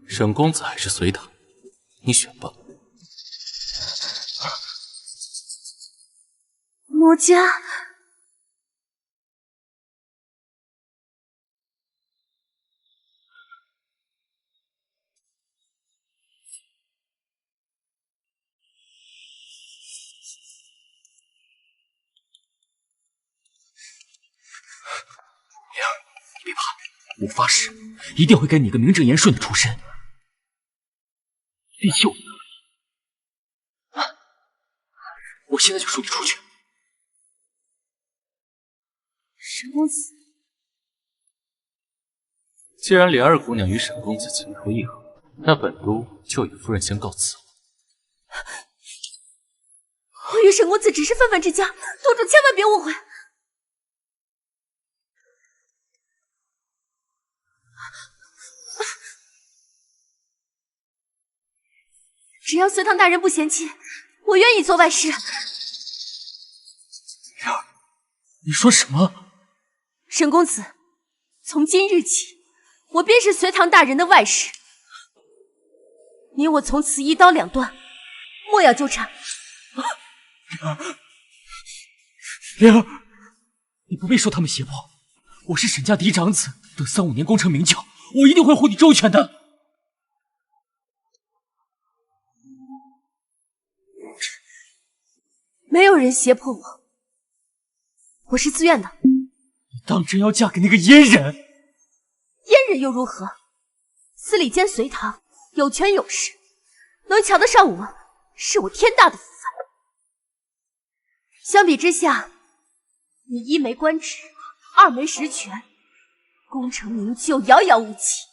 沈公子还是隋唐，你选吧。奴家。灵儿，你别怕，我发誓一定会给你个名正言顺的出身。立秀，我现在就送你出去。沈公子，既然莲儿姑娘与沈公子情投意合，那本都就与夫人先告辞。我与沈公子只是泛泛之交，督主千万别误会。只要隋唐大人不嫌弃，我愿意做外室。灵儿，你说什么？沈公子，从今日起，我便是隋唐大人的外室。你我从此一刀两断，莫要纠缠。灵儿，你不必受他们胁迫，我是沈家嫡长子，等3、5年功成名就，我一定会护你周全的。没有人胁迫我，我是自愿的。你当真要嫁给那个阉人？阉人又如何？司礼监隋唐有权有势，能瞧得上我，是我天大的福分。相比之下，你1没官职，2没实权，功成名就遥遥无期，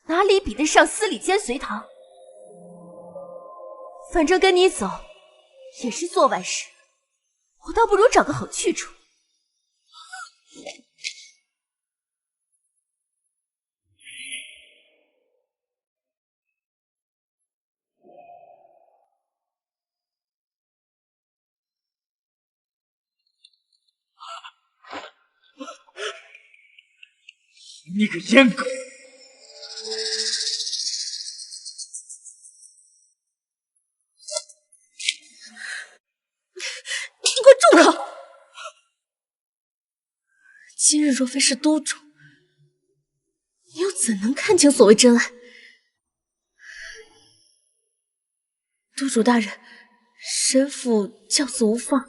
哪里比得上司礼监隋唐？反正跟你走也是做外事，我倒不如找个好去处。你个阉狗！你给我住口！今日若非是督主，你又怎能看清所谓真爱？督主大人，神府教子无方，养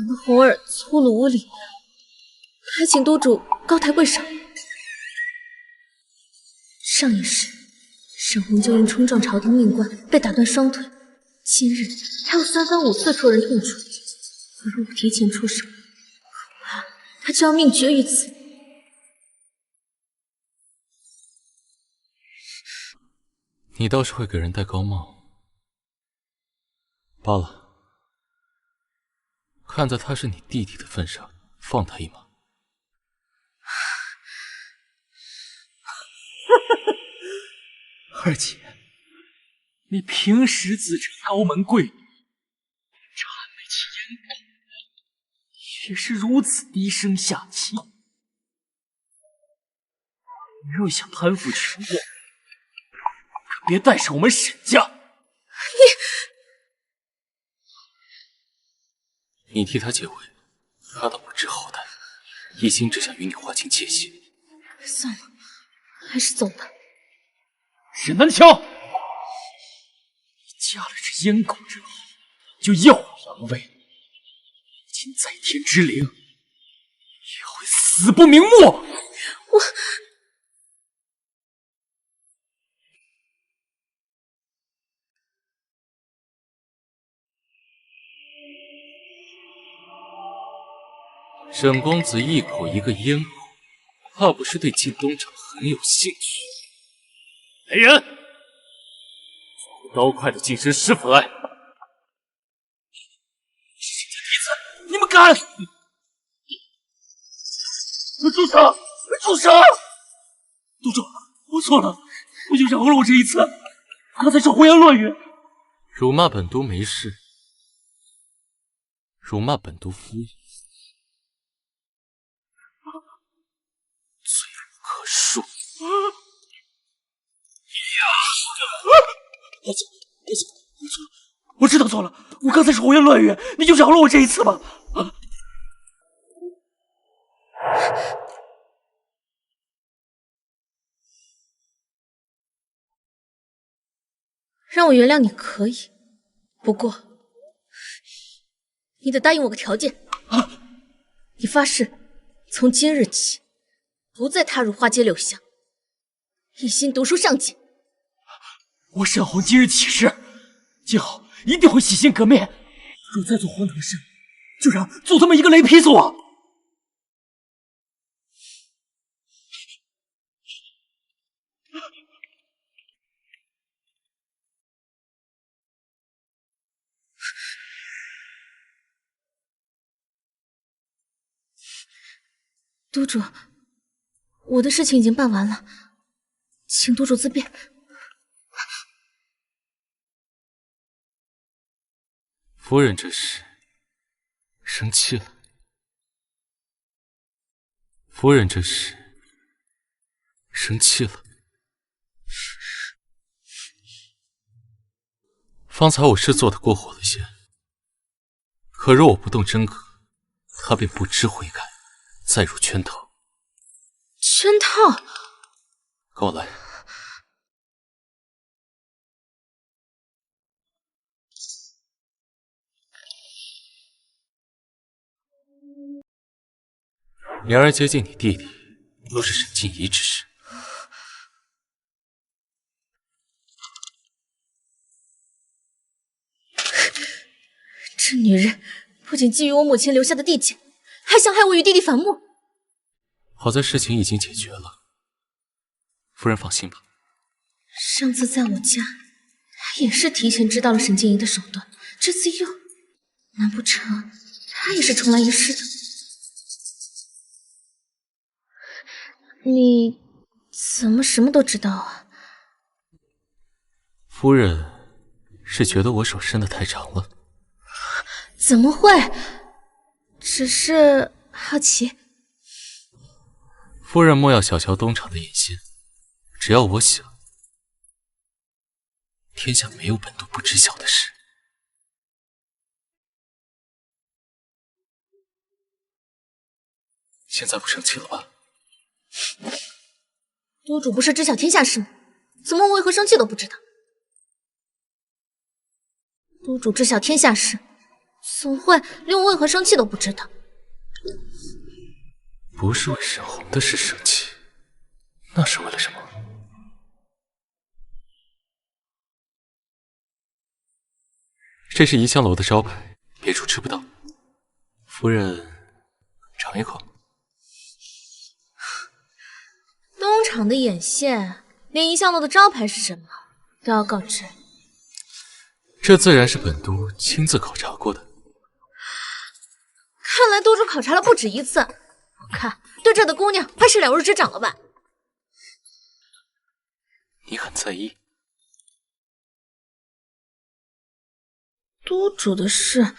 的红儿粗鲁无礼，还请督主高抬贵手。上一世，沈红就因冲撞朝廷命官被打断双腿，今日还有3番5次戳人痛处。若不提前出手，恐怕他就要命绝于此。你倒是会给人戴高帽。罢了，看在他是你弟弟的份上，放他一马。二姐，你平时自称高门贵女，这还没起阉狗，也是如此低声下气。若想攀附权贵，可别带上我们沈家。你替他解围，他倒不知好歹，一心只想与你划清界限。算了，还是走吧。沈南桥，你嫁了这阉狗之后，就耀武扬威，今在天之灵，也会死不瞑目。我。沈公子一口一个阉狗，怕不是对晋东厂很有兴趣。来人，刀快的净身师府来！沈家嫡子，你们敢！住手！住手！督主，我错了，我就饶了我这一次。刚才是胡言乱语。辱骂本都没事，辱骂本都夫人，罪不可恕。我知道错了，我刚才是胡言乱语，你就饶了我这一次吧。让我原谅你可以，不过你得答应我个条件。你发誓，从今日起不再踏入花街柳巷，一心读书上进。我沈红今日起誓，今后一定会洗心革面。若再做荒唐事，就让祖宗们一个雷劈死我！督主，我的事情已经办完了，请督主自便。夫人这是生气了。夫人这是生气了。方才我是做的过火了些，可若我不动真格，他便不知悔改，再入圈套。圈套？跟我来。莲儿接近你弟弟，都是沈静怡之事。这女人不仅觊觎我母亲留下的地界，还想害我与弟弟反目。好在事情已经解决了，夫人放心吧。上次在我家，他也是提前知道了沈静怡的手段，这次又……难不成他也是重来一世的？你怎么什么都知道啊？夫人是觉得我手伸得太长了？怎么会？只是好奇。夫人莫要小瞧东厂的野心，只要我想，天下没有本都不知晓的事。现在不生气了吧？督主不是知晓天下事吗？怎么我为何生气都不知道？督主知晓天下事，怎会连我为何生气都不知道？不是为沈红的事生气，那是为了什么？这是怡香楼的招牌，别处吃不到。夫人，尝一口。东厂的眼线，连怡香楼的招牌是什么都要告知。这自然是本都亲自考察过的。看来督主考察了不止一次，我看对这的姑娘怕是了如指掌了吧？你很在意？督主的事，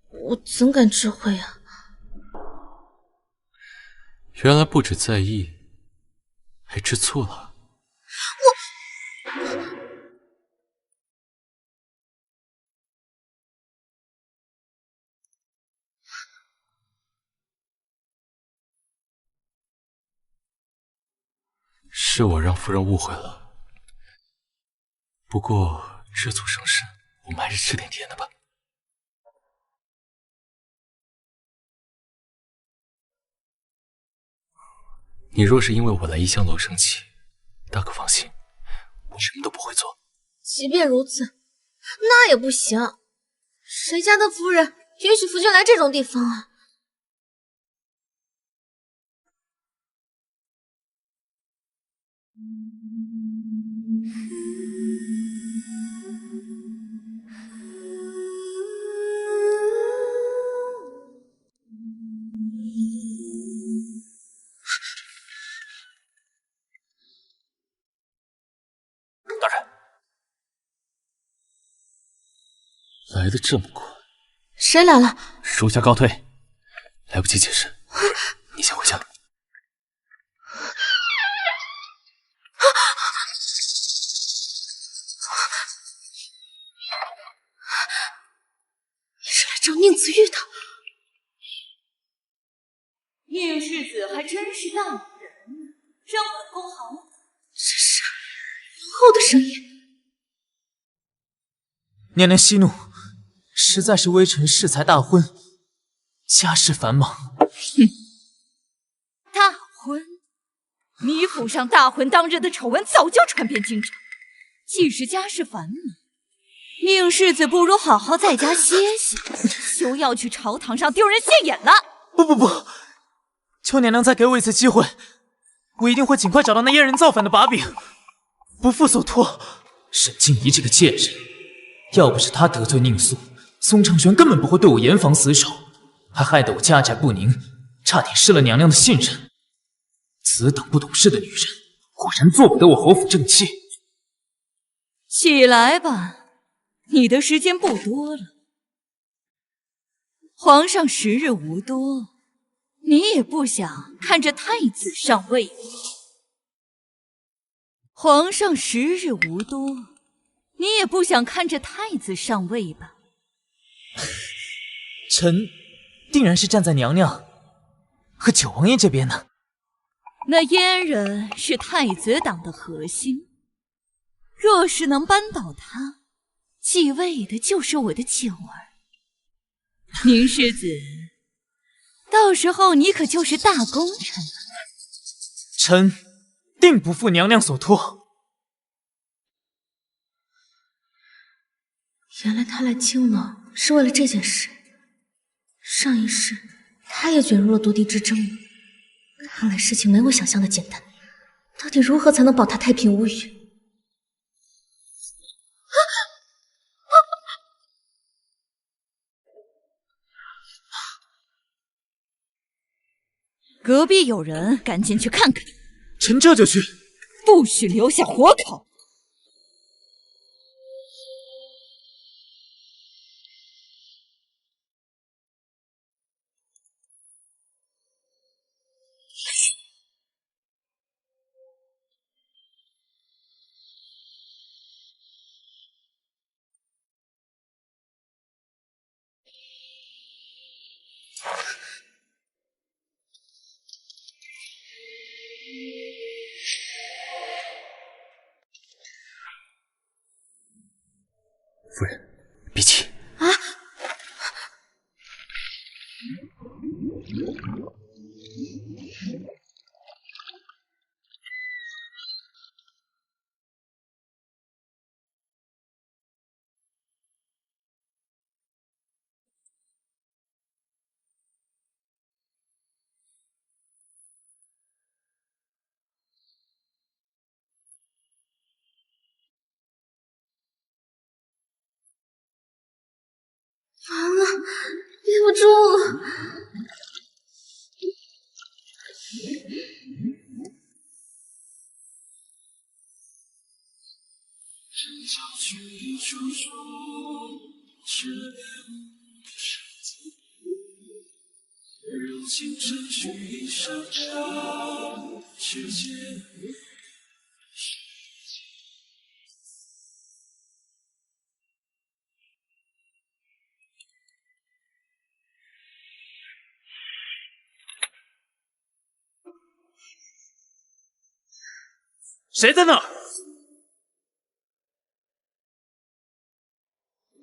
我怎敢知会啊？原来不止在意，还吃醋了？是我让夫人误会了。不过知足生身，我们还是吃点甜的吧。你若是因为我来异香楼生气，大可放心，我什么都不会做。即便如此，那也不行。谁家的夫人允许夫君来这种地方啊？大人，来得这么快，谁来了？属下告退，来不及解释，你先回家。你是来找宁子玉的？宁世子还真是大女人，让本宫好。这是皇后的声音。娘娘息怒，实在是微臣适才大婚，家事繁忙。哼，大婚？你府上大婚当日的丑闻早就传遍京城，既是家事繁忙，宁世子不如好好在家歇息，休要去朝堂上丢人现眼了。不，求娘娘再给我一次机会，我一定会尽快找到那阉人造反的把柄，不负所托。沈静怡这个贱人，要不是她得罪宁肃，宋承玄根本不会对我严防死守，还害得我家宅不宁，差点失了娘娘的信任。此等不懂事的女人，果然做不得我侯府正妻。起来吧，你的时间不多了。皇上时日无多，你也不想看着太子上位吧？皇上时日无多，你也不想看着太子上位吧？臣定然是站在娘娘和九王爷这边呢。那阉人是太子党的核心，若是能扳倒他，继位的就是我的九儿。宁世子，到时候你可就是大功臣了。臣定不负娘娘所托。原来他来青楼是为了这件事。上一世，他也卷入了夺嫡之争。看来事情没我想象的简单。到底如何才能保他太平无虞？隔壁有人，赶紧去看看。臣这就去。不许留下活口！夫人，闭气。啊！完了，憋不住了。谁在那儿？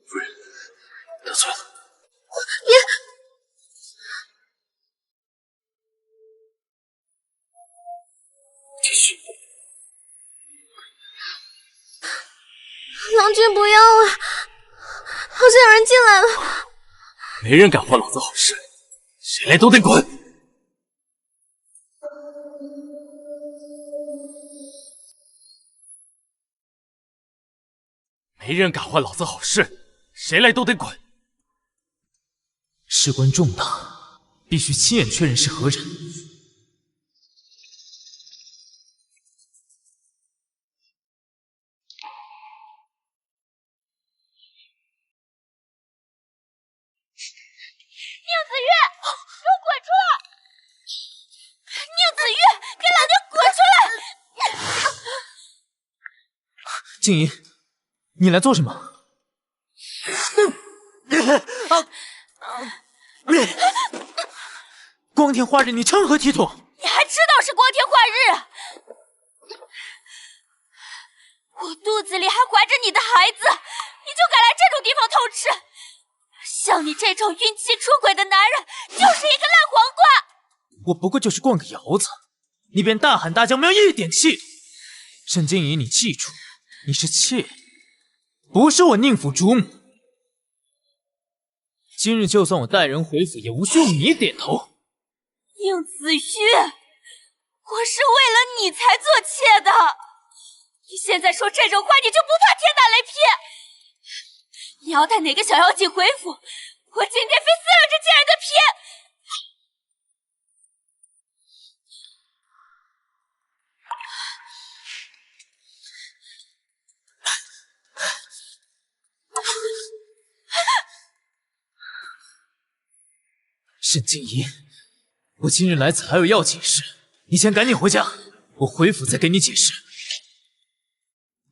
夫人，得罪了。继续。郎君不要啊！好像有人进来了。没人敢坏老子好事，谁来都得滚！没人敢坏老子好事，谁来都得滚！事关重大，必须亲眼确认是何人。宁子玉，给我滚出来！宁子玉，给老娘滚出来！静怡，你来做什么？光天化日，你成何体统？你还知道是光天化日？我肚子里还怀着你的孩子，你就敢来这种地方偷吃？像你这种孕期出轨的男人，就是一个烂黄瓜！我不过就是逛个窑子，你便大喊大叫，没有一点气度。沈静怡，你记住，你是妾，不是我宁府主母。今日就算我带人回府，也无需用你点头。宁子玉，我是为了你才做妾的，你现在说这种话，你就不怕天打雷劈？你要带哪个小妖精回府，我今天非撕了这贱人的皮！沈静怡，我今日来此还有要紧事，你先赶紧回家，我回府再给你解释。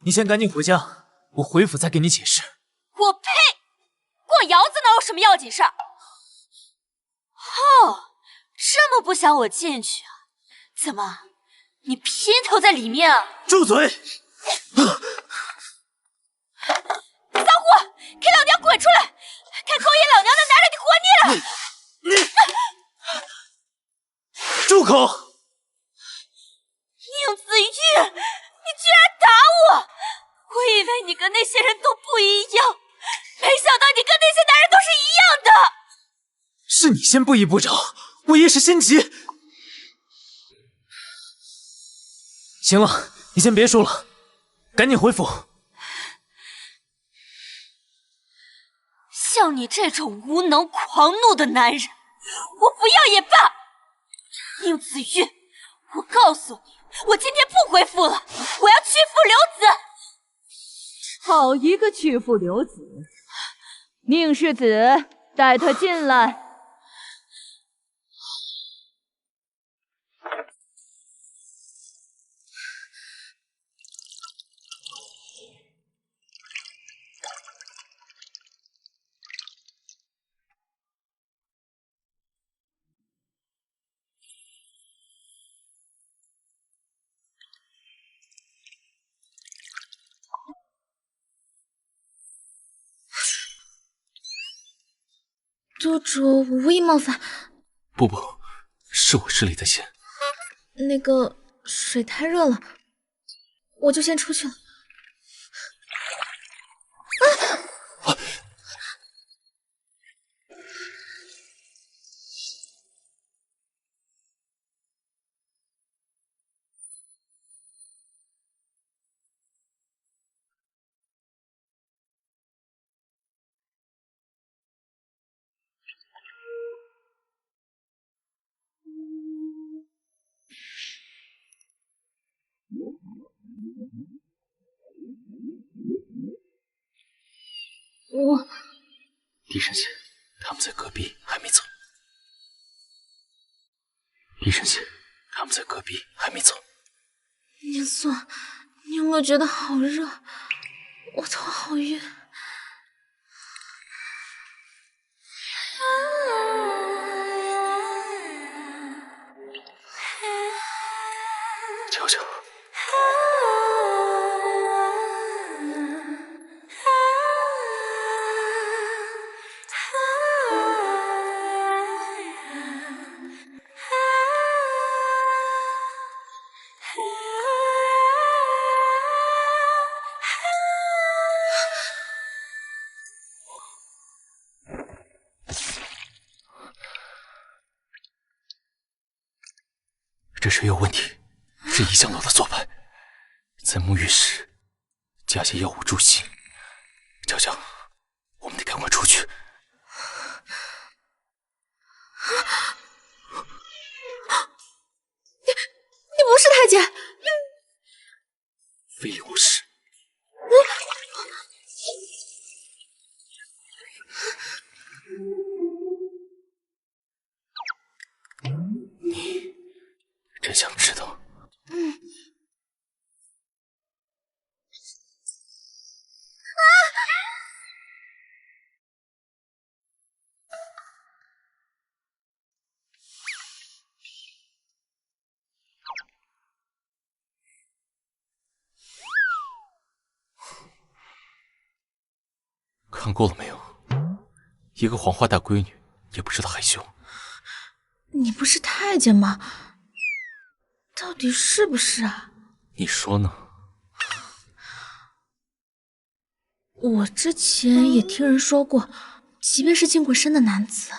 你先赶紧回家，我回府再给你解释。我呸！逛窑子哪有什么要紧事儿？哦，这么不想我进去啊？怎么，你姘头在里面啊？住嘴！骚货，给老娘滚出来！看勾引老娘的男人，你活腻了！住口！宁子玉，你居然打我！我以为你跟那些人都不一样，没想到你跟那些男人都是一样的。是你先不依不饶，我一时心急。行了，你先别说了，赶紧回府。像你这种无能狂怒的男人，我不要也罢。宁子玉，我告诉你，我今天不回府了，我要屈父留子。好一个屈父留子！宁世子，带他进来。督主，我无意冒犯。不，是我失礼在先。那个水太热了，我就先出去了。狄神仙，他们在隔壁，还没走。狄神仙，他们在隔壁，还没走。宁素，宁洛觉得好热，我头好晕。瞧瞧，这水有问题，是异香楼的做派。在沐浴时加些药物助洗。娇娇，我们得赶快出去。你不是太监，非礼勿视。你真想知道？看够了没有？一个黄花大闺女也不知道害羞。你不是太监吗？到底是不是啊？你说呢？我之前也听人说过，即便是净过身的男子，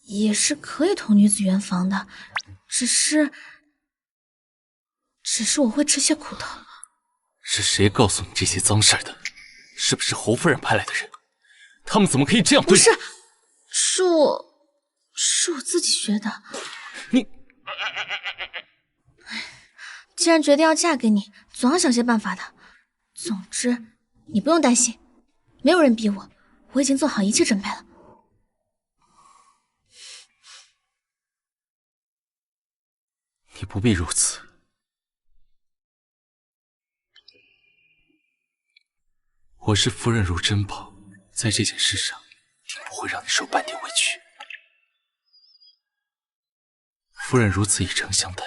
也是可以同女子圆房的，只是我会吃些苦头。是谁告诉你这些脏事儿的？是不是侯夫人派来的人？他们怎么可以这样对你？不是，是我自己学的。你，既然决定要嫁给你，总要想些办法的。总之，你不用担心，没有人逼我，我已经做好一切准备了。你不必如此。我视夫人如珍宝，在这件事上，定不会让你受半点委屈。夫人如此以诚相待，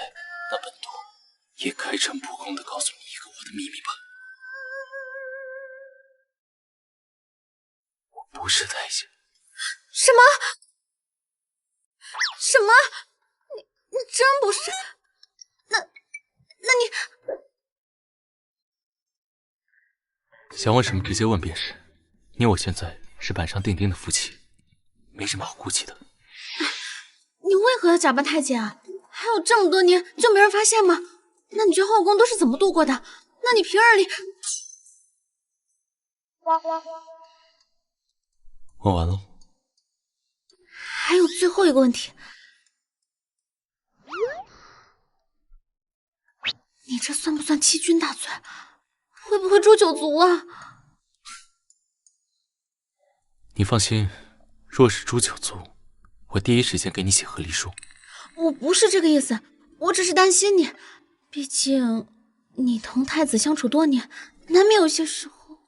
那本座也开诚布公地告诉你一个我的秘密吧。我不是太监。什么？什么？你真不是？那你想问什么直接问便是。你我现在是板上钉钉的夫妻，没什么好顾忌的。你为何要假扮太监啊？还有这么多年就没人发现吗？那你去后宫都是怎么度过的？那你平日里……问完了。还有最后一个问题，你这算不算欺君大罪？会不会诛九族啊？你放心，若是诛九族，我第一时间给你写和离书。我不是这个意思，我只是担心你，毕竟你同太子相处多年，难免有些时候……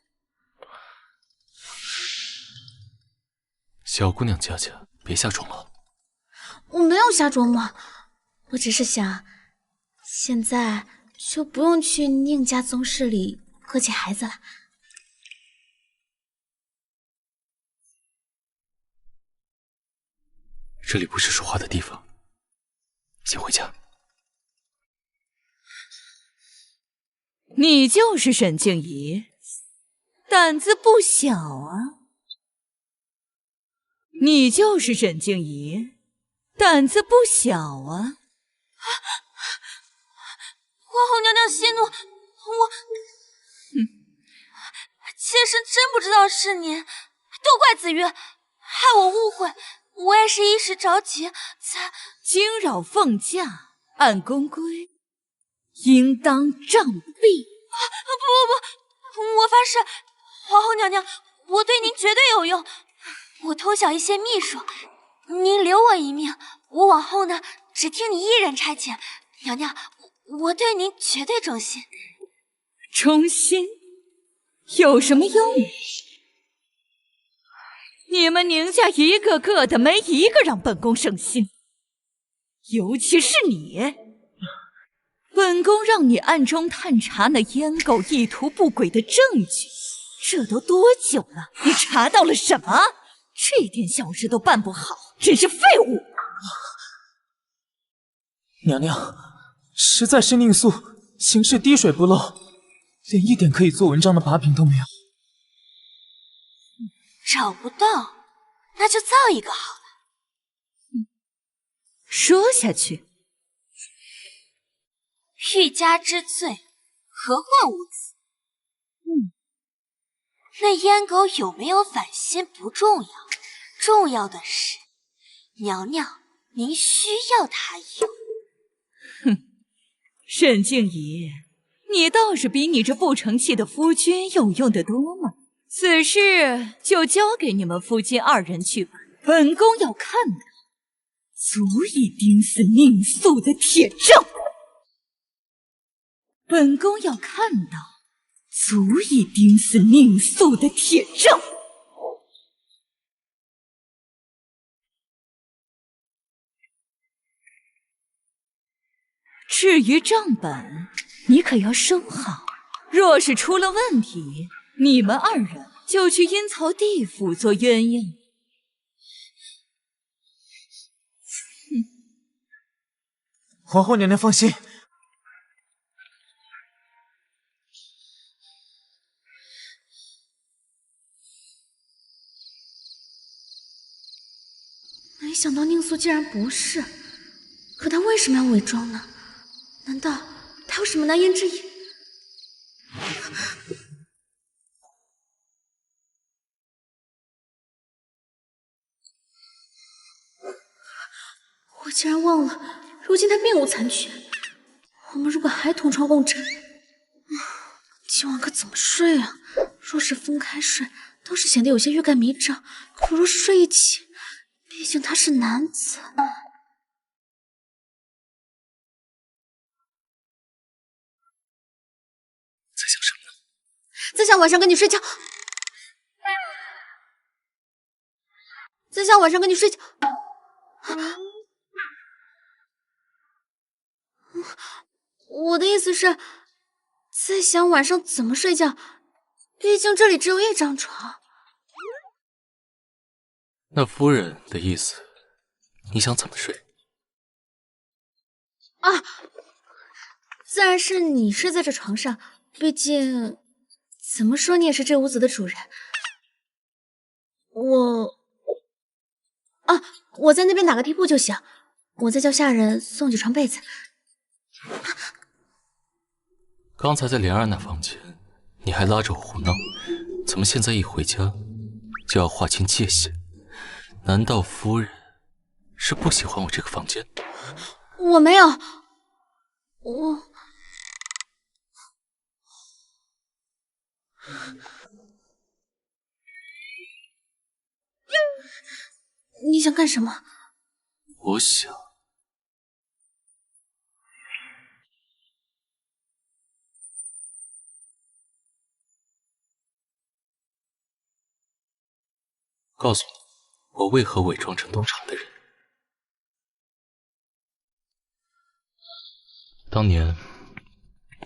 小姑娘家家，别瞎琢磨。我没有瞎琢磨，我只是想，现在就不用去宁家宗室里和起孩子了。这里不是说话的地方，先回家。你就是沈静怡，胆子不小啊！你就是沈静怡，胆子不小啊！皇后娘娘息怒，妾身真不知道是你，都怪子月，害我误会，我也是一时着急才惊扰凤驾，按宫规应当杖毙。不，我发誓，皇后娘娘，我对您绝对有用。我偷小一些秘术，您留我一命，我往后呢只听你一人差遣。娘娘，我对您绝对忠心。忠心有什么用？你们宁家一个个的没一个让本宫省心，尤其是你。本宫让你暗中探查那阉狗意图不轨的证据，这都多久了？你查到了什么？这点小事都办不好，真是废物！娘娘，实在是宁肃，行事滴水不漏，连一点可以做文章的把柄都没有。找不到，那就造一个好了。说下去，欲加之罪，何患无辞？那阉狗有没有反心不重要，重要的是，娘娘您需要它有。哼，沈静怡，你倒是比你这不成器的夫君有用得多嘛！此事就交给你们夫妻二人去吧。本宫要看的，足以钉死宁肃的铁证。本宫要看到，足以钉死宁肃的铁证。至于账本，你可要收好。若是出了问题，你们二人就去阴曹地府做鸳鸯。皇后娘娘放心。没想到宁肃竟然不是，可他为什么要伪装呢？难道他有什么难言之隐？我竟然忘了，如今他并无残缺。我们如果还同床共枕，今晚可怎么睡啊？若是分开睡，倒是显得有些欲盖弥彰；可若是睡一起，毕竟他是男子。在想什么呢？在想晚上跟你睡觉。在想晚上跟你睡觉。我的意思是，在想晚上怎么睡觉，毕竟这里只有一张床。那夫人的意思，你想怎么睡？啊，自然是你睡在这床上，毕竟怎么说你也是这屋子的主人。我在那边打个地铺就行，我再叫下人送几床被子。刚才在莲儿那房间，你还拉着我胡闹，怎么现在一回家就要划清界限？难道夫人是不喜欢我这个房间？我没有，你想干什么？我想告诉你，我为何伪装成东厂的人。当年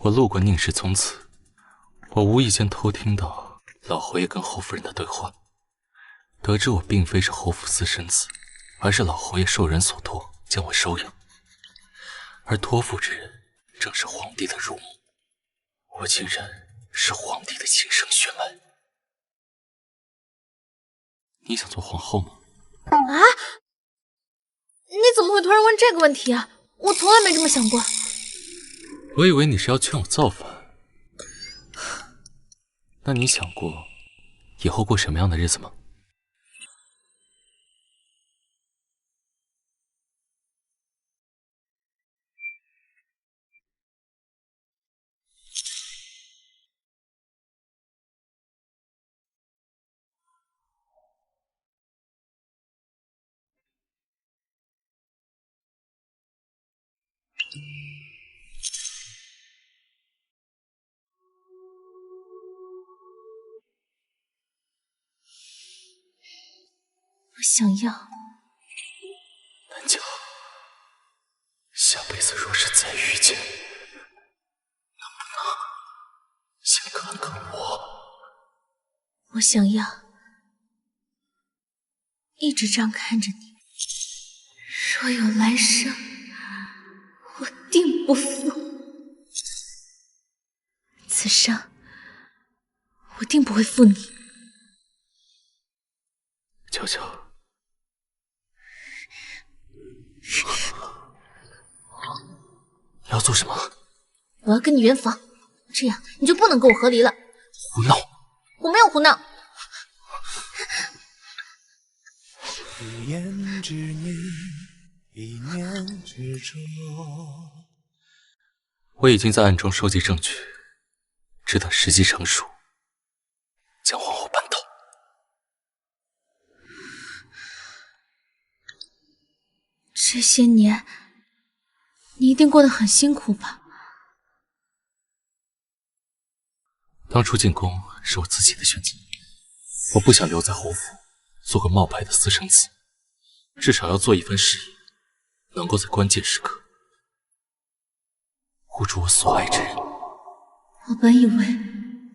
我路过宁氏宗祠，我无意间偷听到老侯爷跟侯夫人的对话，得知我并非是侯府私生子，而是老侯爷受人所托将我收养，而托付之人正是皇帝的乳母，我竟然是皇帝的亲生血脉。你想做皇后吗？啊？你怎么会突然问这个问题啊？我从来没这么想过。我以为你是要劝我造反。那你想过以后过什么样的日子吗？我想要。南郊，下辈子若是再遇见，能不能先看看我？我想要一直这样看着你。若有来生，我定不负。此生，我定不会负你。悄悄。你要做什么？我要跟你圆房，这样你就不能跟我和离了。胡闹！我没有胡闹。一言之念，一念之中。我已经在暗中收集证据，只等时机成熟，将皇后扳倒。这些年，你一定过得很辛苦吧？当初进宫是我自己的选择，我不想留在侯府做个冒牌的私生子，至少要做一番事业，能够在关键时刻护住我所爱之人。我本以为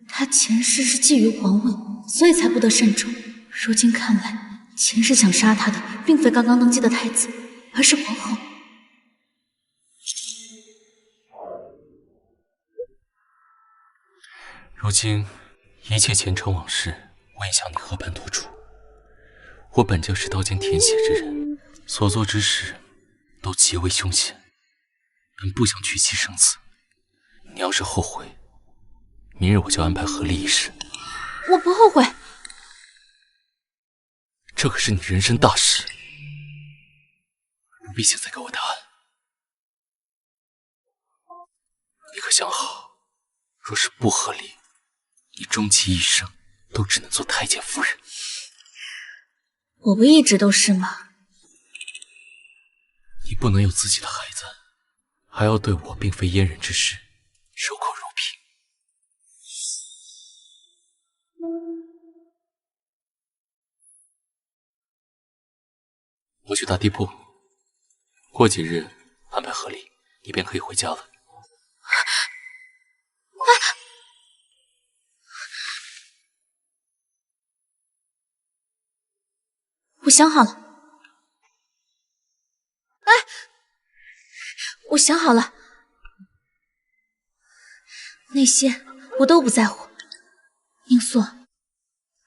他前世是觊觎皇位，所以才不得善终。如今看来，前世想杀他的并非刚刚登基的太子，而是皇后。如今一切前尘往事，我已向你和盘托出。我本就是刀尖舔血之人，所做之事都极为凶险，本不想娶妻生子。你要是后悔，明日我就安排和离一事。我不后悔。这可是你人生大事，不必现在给我答案。你可想好，若是不和离，你终其一生都只能做太监夫人。我不一直都是吗？你不能有自己的孩子，还要对我并非阉人之事守口如瓶。我去打地铺，过几日安排和离，你便可以回家了。我想好了。哎，我想好了，那些我都不在乎。宁索，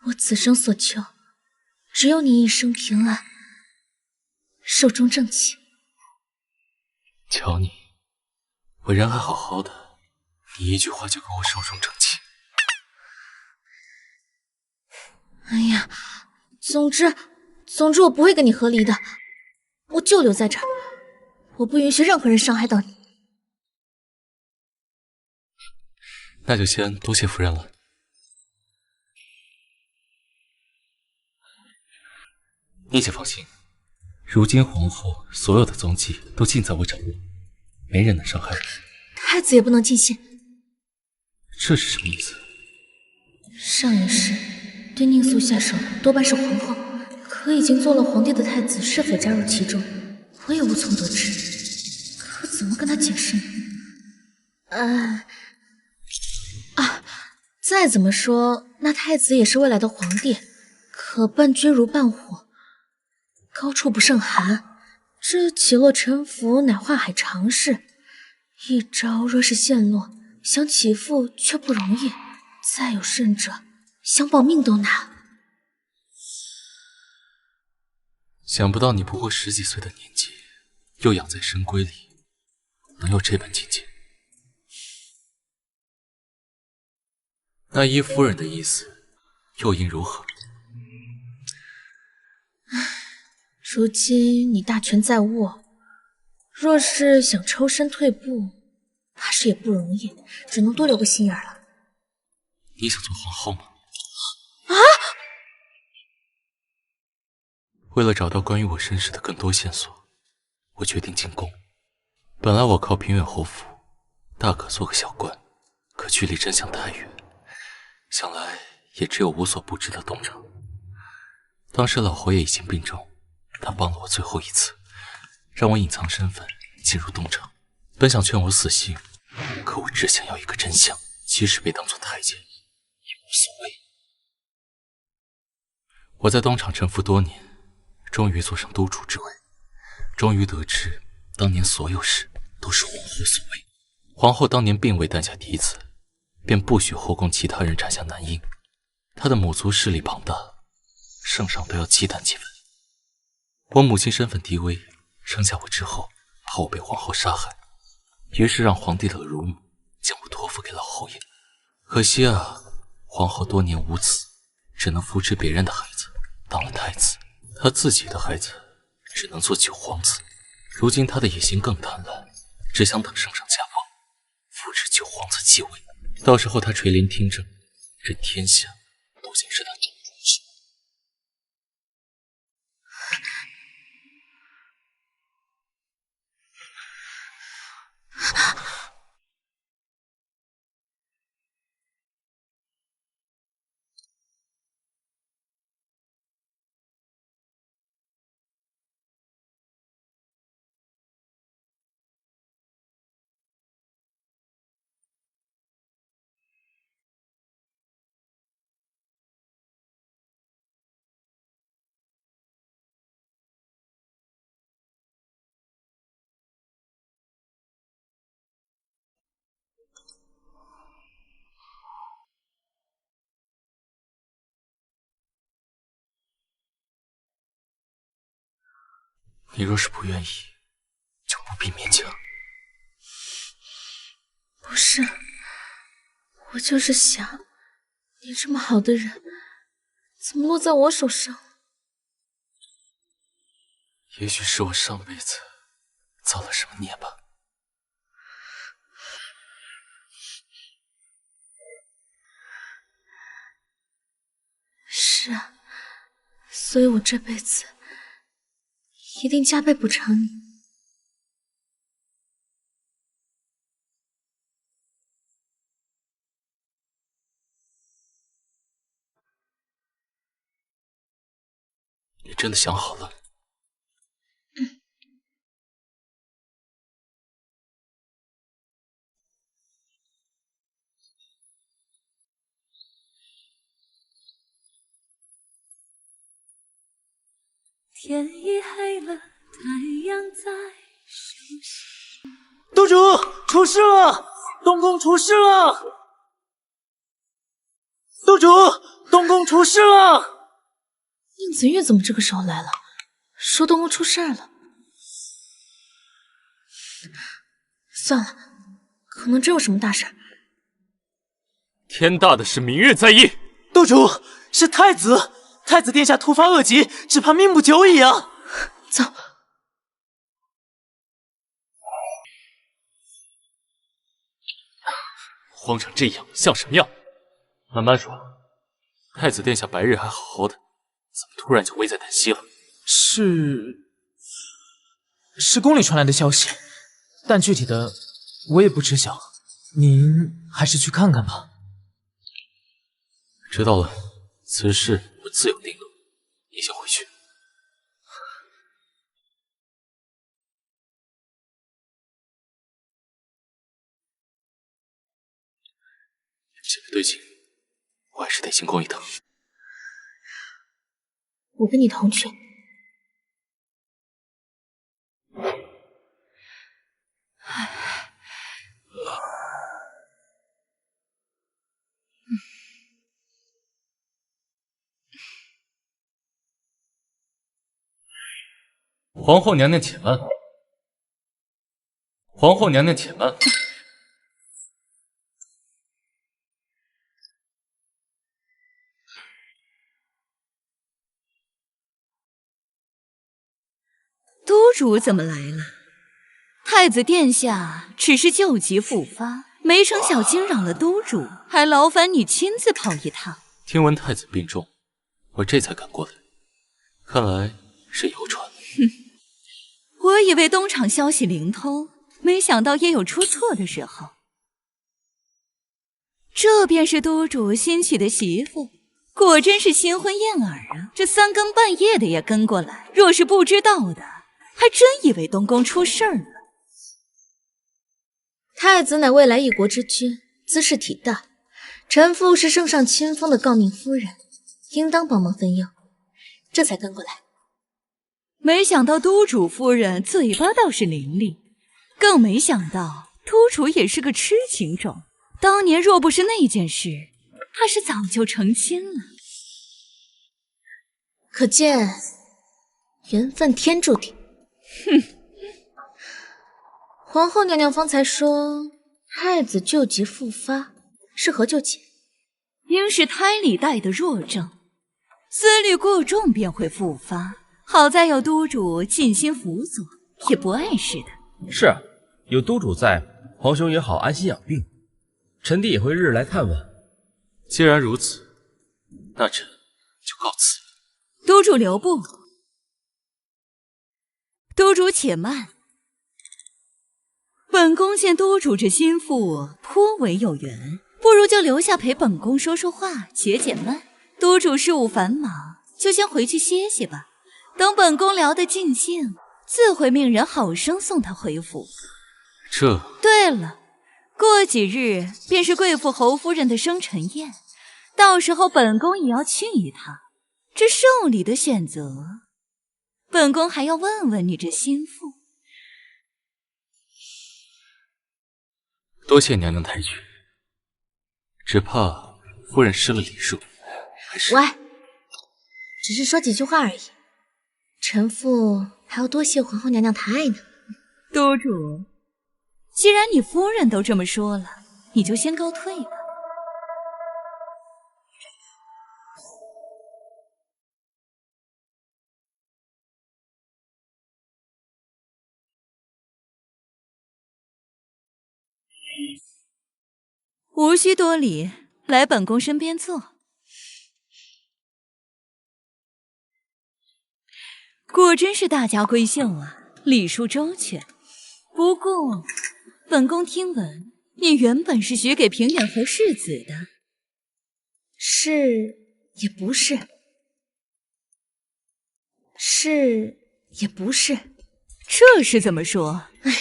我此生所求，只有你一生平安，寿终正寝。瞧你，我人还好好的，你一句话就给我寿终正寝。哎呀，总之我不会跟你和离的，我就留在这儿，我不允许任何人伤害到你。那就先多谢夫人了。你且放心，如今皇后所有的踪迹都尽在我掌握，没人能伤害我。太子也不能进献。这是什么意思？上一世对宁肃下手的多半是皇后，可已经做了皇帝的太子是否加入其中，我也无从得知。可怎么跟他解释呢？再怎么说，那太子也是未来的皇帝，可伴君如伴虎，高处不胜寒。这起落沉浮乃宦海常事，一朝若是陷落，想起复却不容易。再有甚者，想保命都难。想不到你不过10几岁的年纪，又养在深闺里，能有这般境界。那依夫人的意思，又应如何？如今你大权在握，若是想抽身退步，怕是也不容易，只能多留个心眼了。你想做皇后吗？啊！为了找到关于我身世的更多线索，我决定进宫。本来我靠平远侯府，大可做个小官，可距离真相太远，想来也只有无所不知的东厂。当时老侯爷已经病重，他帮了我最后一次，让我隐藏身份进入东厂，本想劝我死心，可我只想要一个真相，即使被当作太监也无所谓。我在东厂沉浮多年，终于坐上督主之位，终于得知当年所有事都是皇后所为。皇后当年并未诞下嫡子，便不许后宫其他人产下男婴，她的母族势力庞大，圣上都要忌惮几分。我母亲身份低微，生下我之后，怕我被皇后杀害，于是让皇帝的乳母将我托付给了侯爷。可惜啊，皇后多年无子，只能扶持别人的孩子。当了太子，她自己的孩子只能做九皇子。如今她的野心更淡了，只想等圣上驾崩，扶持九皇子继位。到时候她垂帘听政，这天下都将是她掌中之物。你若是不愿意，就不必勉强。不是，我就是想，你这么好的人，怎么落在我手上？也许是我上辈子造了什么孽吧。是啊，所以我这辈子一定加倍补偿你。你真的想好了？天已黑了，太阳在升起。督主，出事了！东宫出事了！督主，东宫出事了！宁子玉怎么这个时候来了？说东宫出事了。算了，可能真有什么大事。天大的事，明日再议。督主，是太子，太子殿下突发恶疾，只怕命不久矣啊！走。皇上这样像什么样？慢慢说。太子殿下白日还好好的，怎么突然就危在旦夕了？是宫里传来的消息，但具体的我也不知晓。您还是去看看吧。知道了，此事我自有定夺。你先回去。这不对劲，我还是得进宫一趟。我跟你同去。皇后娘娘且慢，皇后娘娘且慢。督主怎么来了？太子殿下只是旧疾复发，没成想惊扰了督主，还劳烦你亲自跑一趟。听闻太子病重，我这才赶过来，看来是谣传。我以为东厂消息灵通，没想到也有出错的时候。这便是督主新娶的媳妇，果真是新婚燕尔啊！这三更半夜的也跟过来，若是不知道的，还真以为东宫出事儿了。太子乃未来一国之君，姿势体大，臣妇是圣上亲封的诰命夫人，应当帮忙分忧，这才跟过来。没想到督主夫人嘴巴倒是伶俐，更没想到督主也是个痴情种。当年若不是那件事，怕是早就成亲了。可见缘分天注定。哼，皇后娘娘方才说太子救急复发是何救急？应是胎里带的弱症，思虑过重便会复发。好在有督主尽心辅佐，也不碍事的。是啊，有督主在，皇兄也好安心养病。臣弟也会日日来探望。既然如此，那臣就告辞了。督主留步。督主且慢。本宫见督主这心腹颇为有缘，不如就留下陪本宫说说话，解解闷。督主事务繁忙，就先回去歇歇吧。等本宫聊得尽兴，自会命人好生送他回府。对了，过几日便是贵妇侯夫人的生辰宴，到时候本宫也要去一趟。这寿礼的选择，本宫还要问问你这心腹。多谢娘娘抬举，只怕夫人失了礼数。喂，只是说几句话而已。臣妇还要多谢皇后娘娘抬爱呢。督主，既然你夫人都这么说了，你就先告退吧。无需多礼，来本宫身边坐。果真是大家闺秀啊，礼数周全。不过，本宫听闻你原本是许给平远侯世子的。是也不是，是也不是，这是怎么说？唉，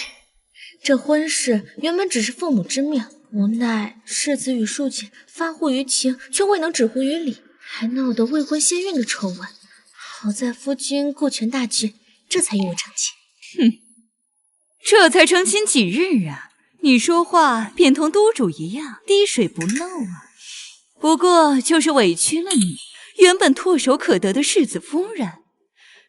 这婚事原本只是父母之命，无奈世子与庶姐发乎于情，却未能止乎于理，还闹得未婚先孕的丑闻。好在夫君顾全大局，这才与我成亲。哼，这才成亲几日啊？你说话便同督主一样滴水不漏啊！不过就是委屈了你，原本唾手可得的世子夫人，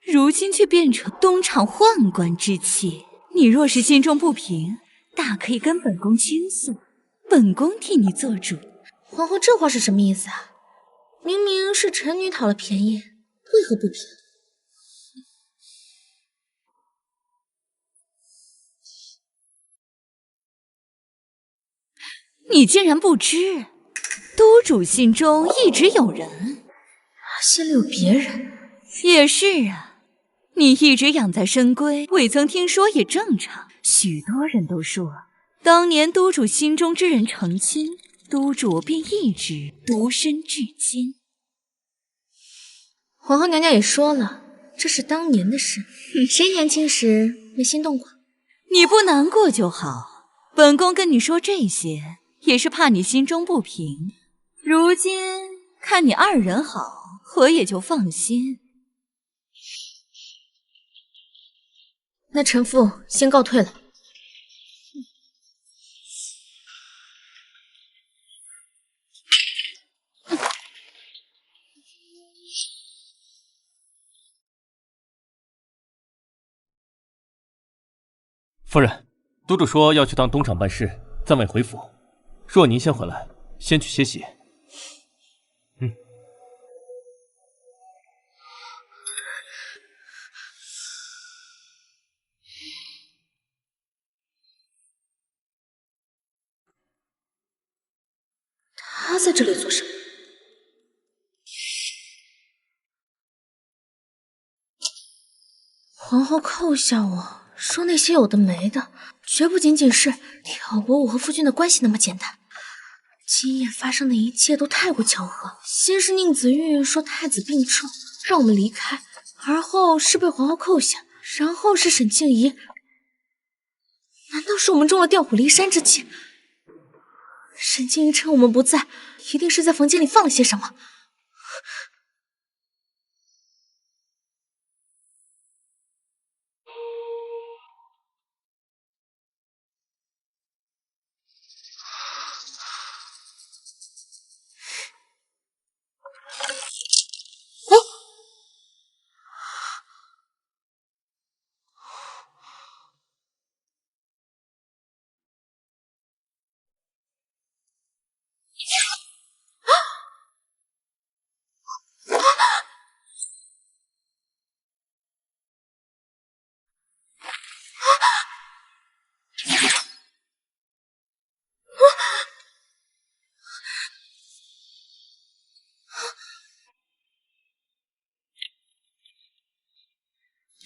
如今却变成东厂宦官之妻。你若是心中不平，大可以跟本宫倾诉，本宫替你做主。皇后这话是什么意思啊？明明是臣女讨了便宜，为何不平？你竟然不知，督主心中一直有人。心里有别人？也是啊，你一直养在深闺，未曾听说也正常。许多人都说，当年督主心中之人成亲，督主便一直独身至今。皇后娘娘也说了，这是当年的事，谁年轻时没心动过？你不难过就好。本宫跟你说这些，也是怕你心中不平。如今看你二人好，我也就放心。那臣妇先告退了。夫人，督主说要去趟东厂办事，暂未回府。若您先回来，先去歇息。他在这里做什么？皇后扣下我说那些有的没的，绝不仅仅是挑拨我和夫君的关系那么简单。今夜发生的一切都太过巧合，先是宁子玉说太子病重，让我们离开，而后是被皇后扣下，然后是沈静怡。难道是我们中了调虎离山之计？沈静怡趁我们不在，一定是在房间里放了些什么。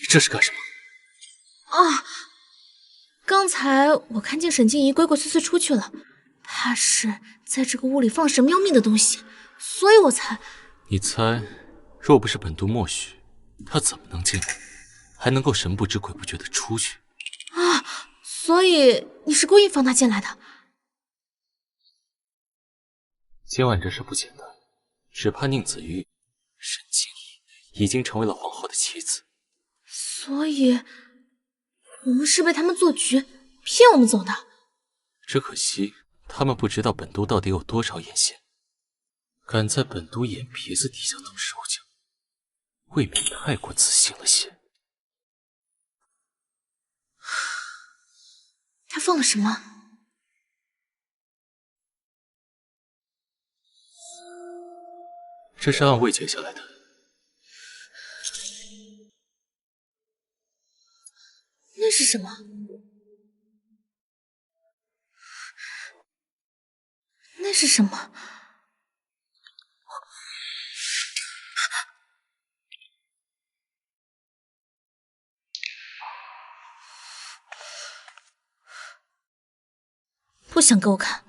这是干什么？啊！刚才我看见沈静怡鬼鬼祟祟出去了，怕是在这个屋里放了什么要命的东西，所以我才……你猜，若不是本都默许，他怎么能进来，还能够神不知鬼不觉的出去？啊！所以你是故意放他进来的？今晚这事不简单，只怕宁子玉、沈静怡已经成为了皇后的妻子。所以，我们是被他们做局，骗我们走的。只可惜，他们不知道本都到底有多少眼线，敢在本都眼皮子底下动手脚，未免太过自信了些。他放了什么？这是暗卫截下来的。那是什么？那是什么？不想给我看。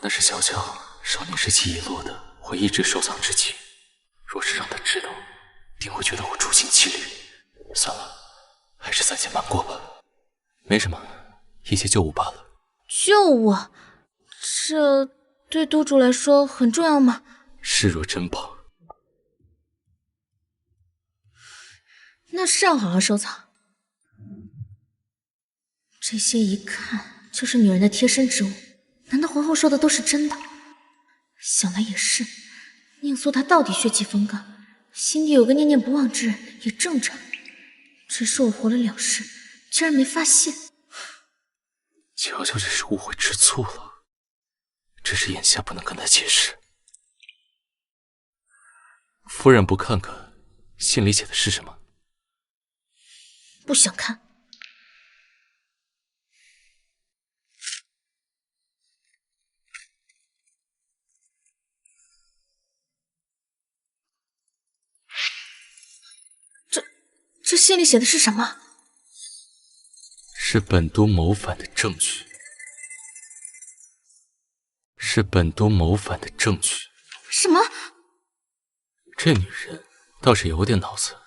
那是小乔少年时期遗落的，我一直收藏至今。若是让他知道，定会觉得我处心积虑。算了，还是暂且瞒过吧。没什么，一些旧物罢了。旧物？这对督主来说很重要吗？视若珍宝。那是要好好收藏。这些一看就是女人的贴身之物，难道皇后说的都是真的？想来也是，宁肃她到底血气方刚，心底有个念念不忘之人也正常。只是我活了2世，竟然没发现。乔乔只是误会吃醋了，只是眼下不能跟他解释。夫人不看看信里写的是什么？不想看。这信里写的是什么？是本都谋反的证据。是本都谋反的证据。什么？这女人倒是有点脑子。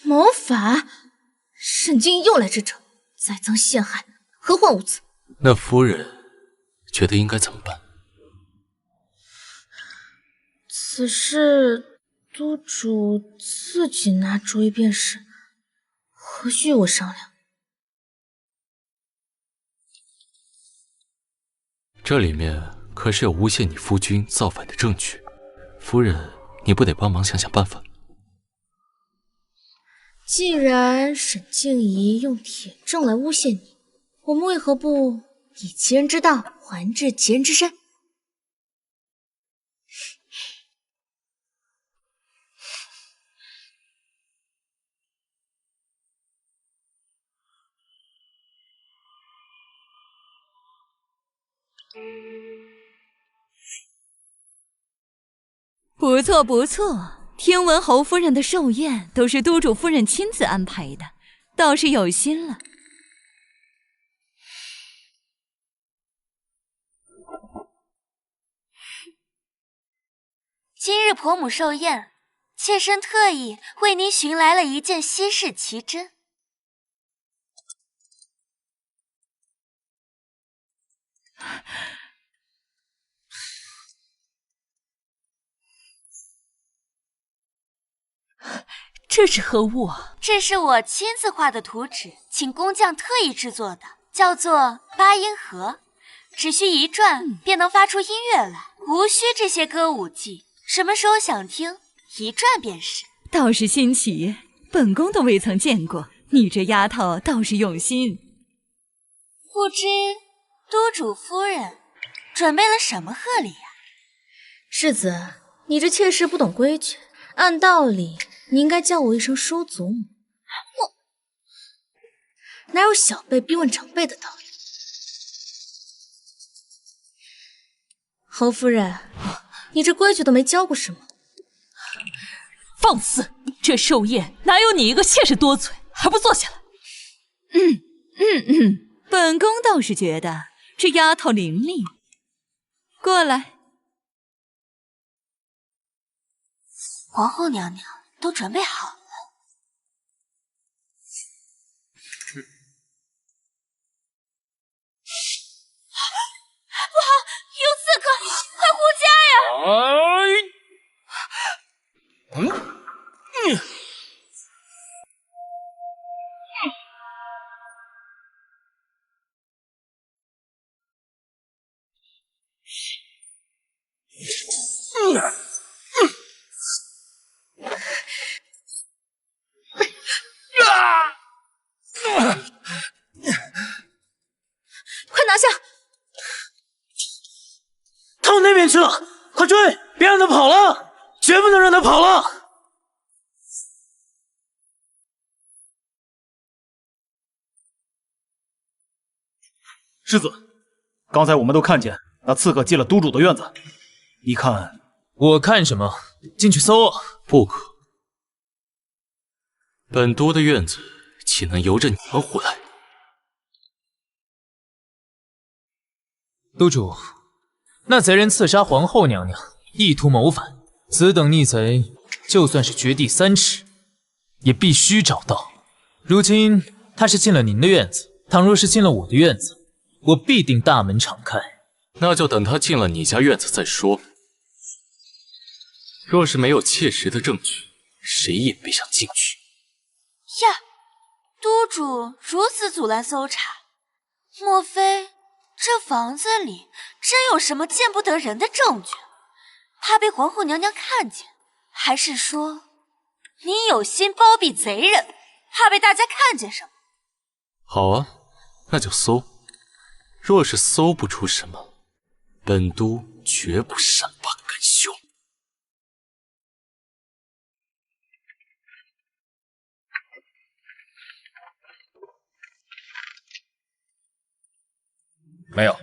谋反？沈静怡又来这招，栽赃陷害，何患无辞？那夫人觉得应该怎么办？此事督主自己拿主意便是，何须与我商量？这里面可是有诬陷你夫君造反的证据，夫人，你不得帮忙想想办法？既然沈静怡用铁证来诬陷你，我们为何不以其人之道还治其人之身？不错不错，听闻侯夫人的寿宴都是督主夫人亲自安排的，倒是有心了。今日婆母寿宴，妾身特意为您寻来了一件稀世奇珍。这是何物啊？这是我亲自画的图纸，请工匠特意制作的，叫做八音盒，只需一转便能发出音乐来，无需这些歌舞伎，什么时候想听，一转便是。倒是新奇，本宫都未曾见过，你这丫头倒是用心。不知督主夫人准备了什么贺礼呀？世子，你这妾室不懂规矩，按道理你应该叫我一声叔祖母。我哪有小辈逼问长辈的道理？侯夫人，你这规矩都没教过是吗？放肆！这寿宴哪有你一个妾室多嘴？还不坐下来？本宫倒是觉得这丫头伶俐。过来。皇后娘娘都准备好了。不好，有刺客，快护驾呀！快拿下！到那边去了，快追！别让他跑了，绝不能让他跑了！世子，刚才我们都看见那刺客进了督主的院子，你看？我看什么？进去搜啊！不可，本都的院子岂能由着你们胡来？督主，那贼人刺杀皇后娘娘，意图谋反。此等逆贼，就算是掘地3尺，也必须找到。如今他是进了您的院子，倘若是进了我的院子，我必定大门敞开。那就等他进了你家院子再说。若是没有切实的证据，谁也别想进去。呀，督主如此阻拦搜查，莫非这房子里真有什么见不得人的证据？怕被皇后娘娘看见，还是说你有心包庇贼人，怕被大家看见什么？好啊，那就搜。若是搜不出什么，本都绝不善罢甘休。没有。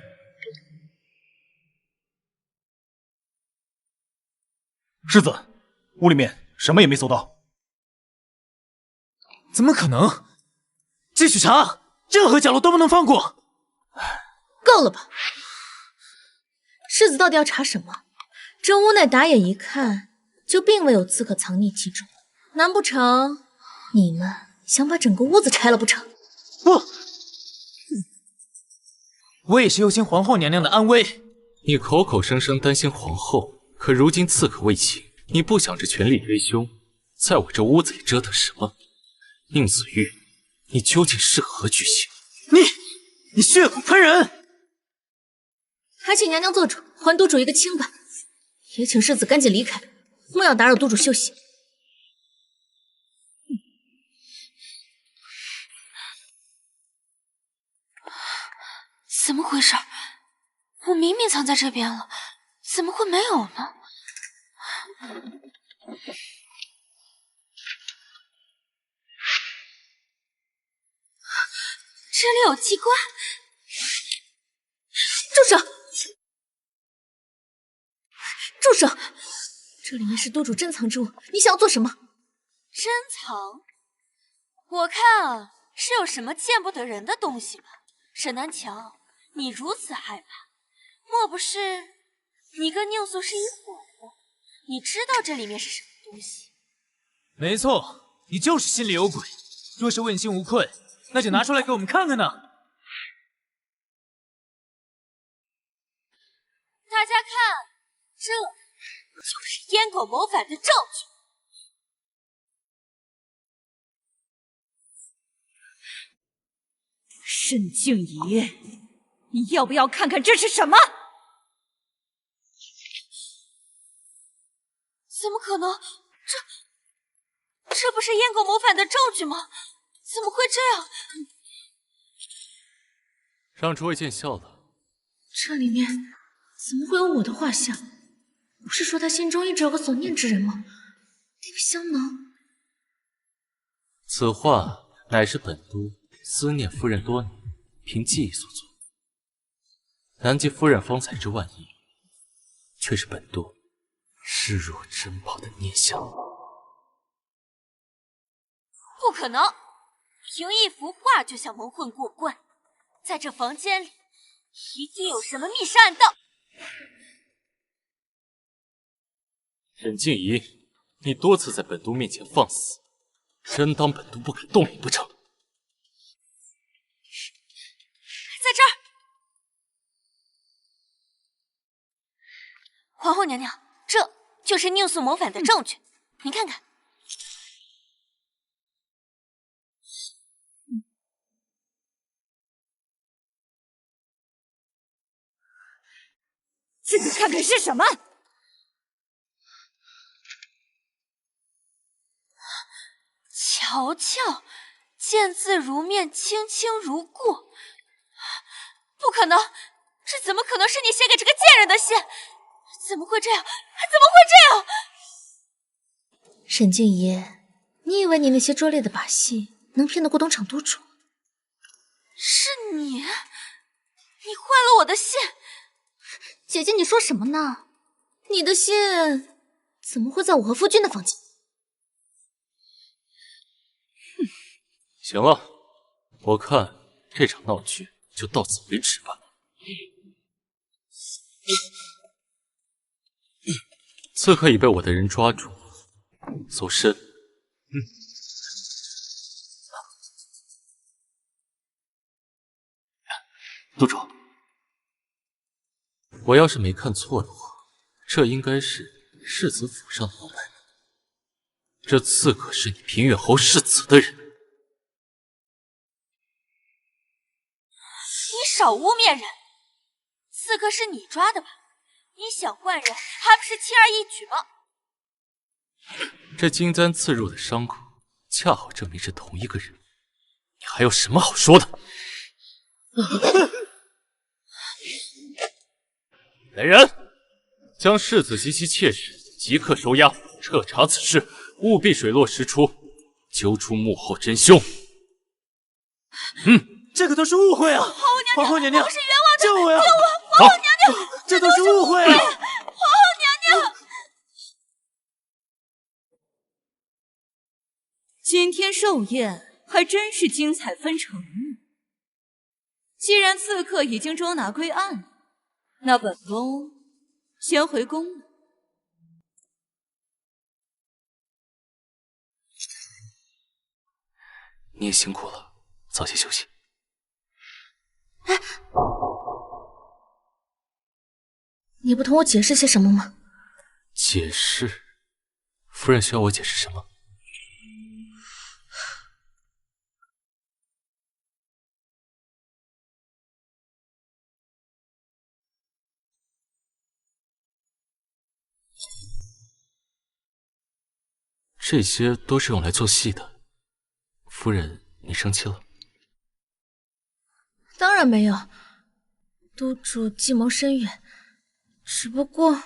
世子，屋里面什么也没搜到。怎么可能？继续查，任何角落都不能放过。够了吧？世子到底要查什么？这屋内打眼一看，就并未有刺客藏匿其中。难不成你们想把整个屋子拆了不成？不。我也是忧心皇后娘娘的安危。你口口声声担心皇后，可如今刺客未擒，你不想着全力追凶，在我这屋子里折腾什么？宁子玉，你究竟是何居心？你血口喷人！还请娘娘做主，还督主一个清白。也请世子赶紧离开，莫要打扰督主休息。怎么回事？我明明藏在这边了，怎么会没有呢？这里有机关！住手！住手！这里面是督主珍藏之物，你想要做什么？珍藏？我看啊，是有什么见不得人的东西吧？沈南乔。你如此害怕，莫不是你跟宁素是一伙的？你知道这里面是什么东西？没错，你就是心里有鬼。若是问心无愧，那就拿出来给我们看看呢。大家看，这就是阉狗谋反的证据。沈静怡。你要不要看看这是什么？怎么可能？这不是阉狗谋反的证据吗？怎么会这样？让诸位见笑了。这里面怎么会有我的画像？不是说他心中一直有个所念之人吗？那个香囊，此画乃是本都思念夫人多年，凭记忆所作。南极夫人风采之万亿，却是本都视若珍宝的念想。不可能！凭一幅画就想蒙混过关，在这房间里一定有什么密室暗道。沈静怡，你多次在本都面前放肆，真当本都不敢动你不成？在这儿，皇后娘娘，这就是宁素谋反的证据，您看看。这个看看是什么？瞧瞧，见字如面，清清如故。不可能，这怎么可能是你写给这个贱人的信？怎么会这样？怎么会这样？沈静怡，你以为你那些拙劣的把戏能骗得过东厂督主？是你坏了我的信。姐姐，你说什么呢？你的信怎么会在我和夫君的房间？行了，我看这场闹剧就到此为止吧。刺客已被我的人抓住，走身。督主，我要是没看错的话，这应该是世子府上的老板。这刺客是你平越侯世子的人。你少污蔑人！刺客是你抓的吧？你想换人，还不是轻而易举吗？这金簪刺入的伤口，恰好证明是同一个人。你还有什么好说的？来人，将世子及其妾室即刻收押，彻查此事，务必水落石出，揪出幕后真凶。这个都是误会啊！皇后娘娘，我是冤枉的，救我呀！救我！皇后娘娘，这都是误会啊！皇后娘娘，今天寿宴还真是精彩纷呈呢。既然刺客已经捉拿归案，那本宫先回宫了。你也辛苦了，早些休息。你不同我解释些什么吗？解释？夫人需要我解释什么？这些都是用来做戏的。夫人，你生气了？当然没有，督主计谋深远，只不过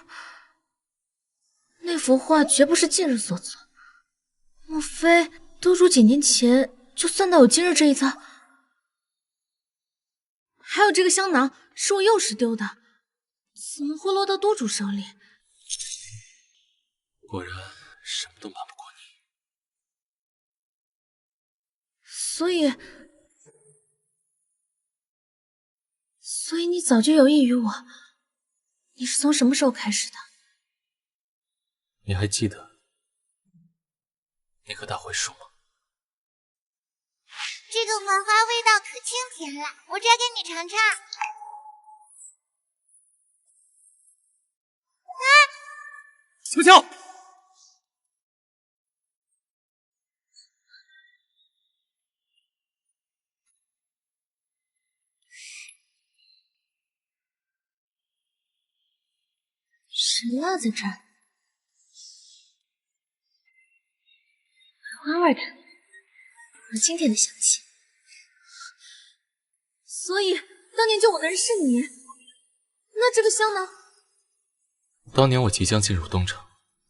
那幅画绝不是近日所作。莫非督主几年前就算到有今日这一遭？还有这个香囊是我幼时丢的，怎么会落到督主手里？果然什么都瞒不过你。所以你早就有意于我，你是从什么时候开始的？你还记得那棵大槐树吗？这个槐花味道可清甜了，我摘给你尝尝。秋秋，谁落在这儿？槐花味的，有清甜的香气。所以当年救我的人是你，那这个香囊？当年我即将进入东城，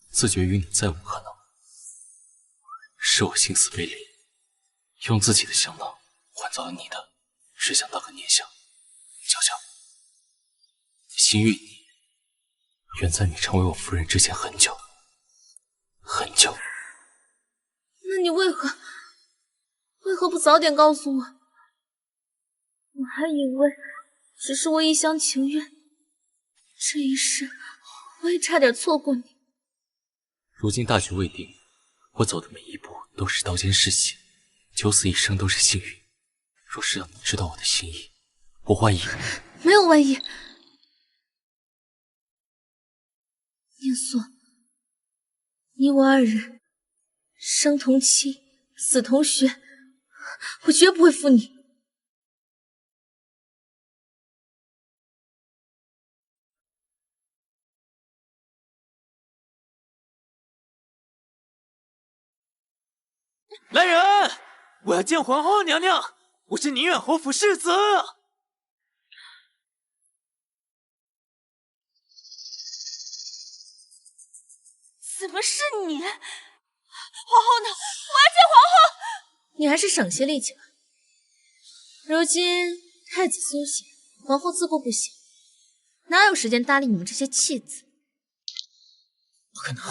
自觉与你再无可能，是我心思卑劣，用自己的香囊换走了你的，只想当个念想。悄悄，心欲你，远在你成为我夫人之前很久很久。那你为何不早点告诉我，我还以为只是我一厢情愿。这一世，我也差点错过你。如今大局未定，我走的每一步都是刀尖嗜血，九死一生都是幸运。若是让你知道我的心意，我万一……没有万一。宁素，你我二人生同妻，死同穴，我绝不会负你。来人！我要见皇后娘娘，我是宁远侯府世子。怎么是你？皇后呢？我要见皇后！你还是省些力气吧。如今太子苏醒，皇后自顾不暇，哪有时间搭理你们这些弃子？不可能，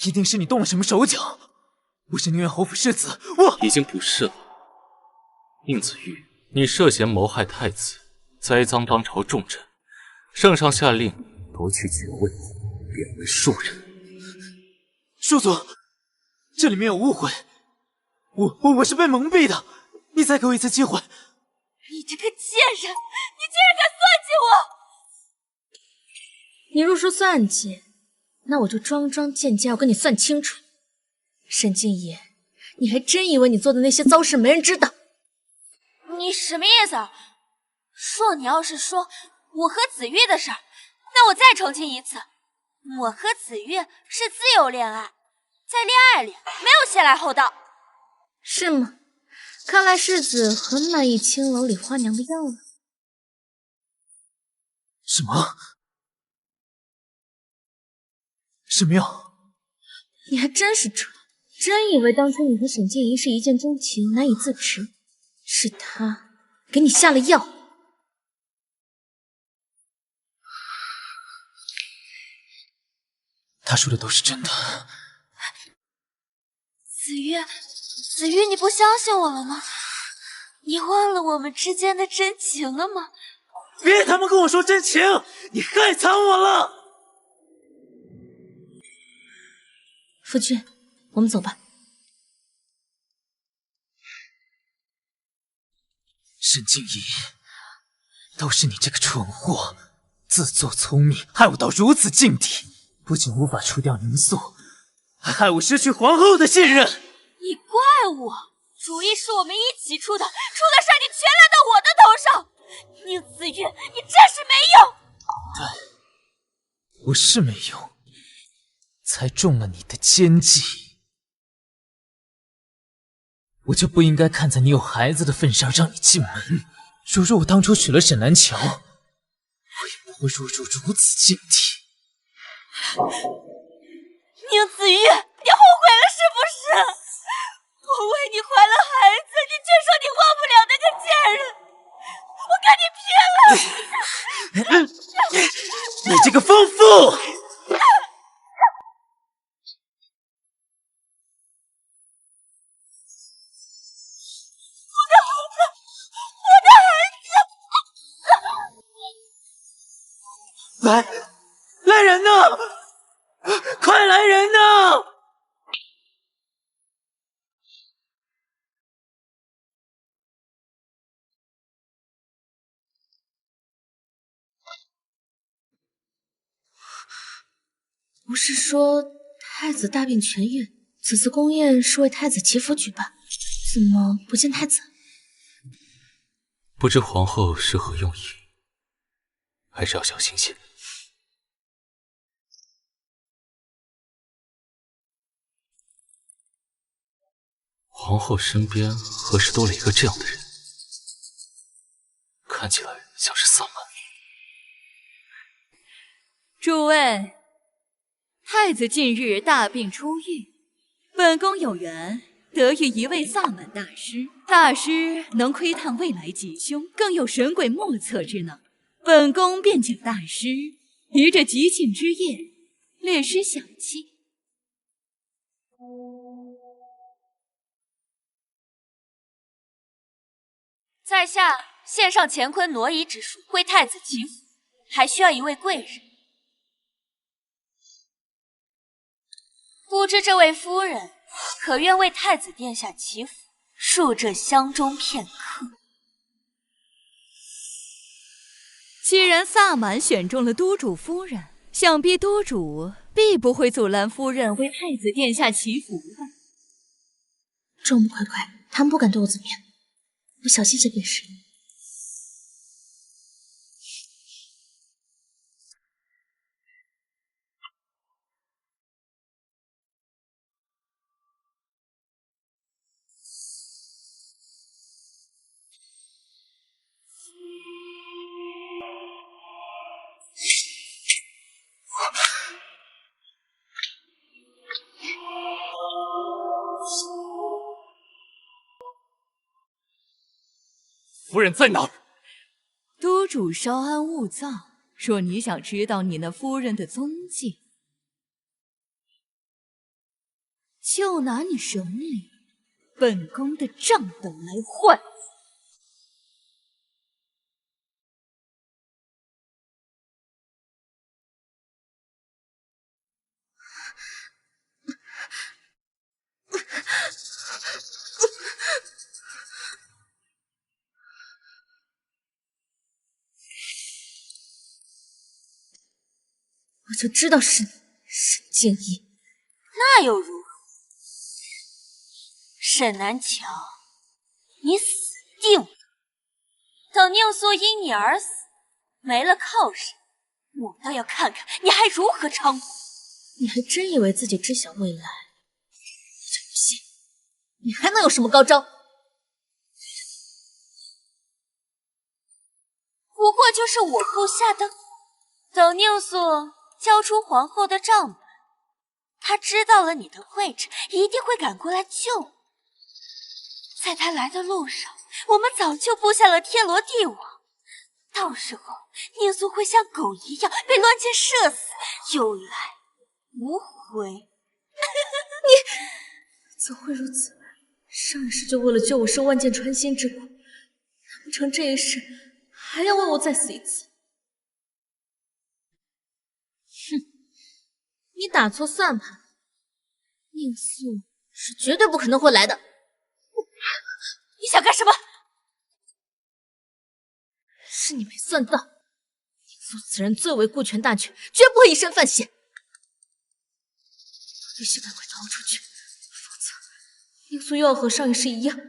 一定是你动了什么手脚。我是宁远侯府世子，我已经不是了。宁子玉，你涉嫌谋害太子，栽赃当朝重臣，圣上下令夺去爵位，贬为庶人。叔祖，这里面有误会，我是被蒙蔽的，你再给我一次机会。你这个贱人，你竟然敢算计我！你若说算计，那我就桩桩件件要跟你算清楚。沈静怡，你还真以为你做的那些糟事没人知道？你什么意思？若你要是说我和子玉的事儿，那我再澄清一次，我和子玉是自由恋爱，在恋爱里没有先来后到。是吗？看来世子很满意青楼里花娘的样子。什么？沈明，你还真是蠢，真以为当初你和沈静怡是一见钟情，难以自持，是他给你下了药。他说的都是真的。子玉，你不相信我了吗？你忘了我们之间的真情了吗？别他妈跟我说真情，你害惨我了！夫君，我们走吧。沈静怡，都是你这个蠢货，自作聪明，害我到如此境地，不仅无法除掉宁素，还害我失去皇后的信任。你怪我，主意是我们一起出的，出了事儿你全赖到我的头上。宁子玉，你真是没用。对，我是没用，才中了你的奸计。我就不应该看在你有孩子的份上让你进门。若我当初娶了沈南桥，我也不会落入如此境地。宁子玉，你后悔了是不是？我为你怀了孩子，你却说你忘不了那个贱人，我跟你拼了！你这个疯妇！来人呐！快来人呐！不是说太子大病痊愈，此次宫宴是为太子祈福举办，怎么不见太子？不知皇后是何用意，还是要小心些。皇后身边何时多了一个这样的人？看起来像是萨满。诸位，太子近日大病初愈，本宫有缘得遇一位萨满大师，大师能窥探未来吉凶，更有神鬼莫测之能。本宫便请大师于这吉庆之夜略施小气。在下献上乾坤挪移之术，为太子祈福，还需要一位贵人。不知这位夫人可愿为太子殿下祈福，恕这乡中片刻。既然萨满选中了都主夫人，想必都主必不会阻拦夫人为太子殿下祈福吧？众目睽睽，他们不敢对我怎么样，我小心些便是。夫人在哪儿？都主稍安勿躁，若你想知道你那夫人的踪迹，就拿你手里本宫的账本来换。我就知道是你，沈静怡。那又如何？沈南桥，你死定了！等宁肃因你而死，没了靠山，我倒要看看你还如何偿还。你还真以为自己知晓未来？我就不信，你还能有什么高招？不过就是我后下的，等宁肃交出皇后的账本，他知道了你的位置，一定会赶过来救你。在他来的路上，我们早就布下了天罗地网，到时候宁肃会像狗一样被乱箭射死，有来无回。你怎会如此？上一世就为了救我受万箭穿心之苦，难不成这一世还要为我再死一次？你打错算盘，宁肃是绝对不可能会来的。你想干什么？是你没算到，宁肃此人最为顾全大权，绝不会以身犯险。必须赶快逃出去，否则宁肃又要和上一世一样。有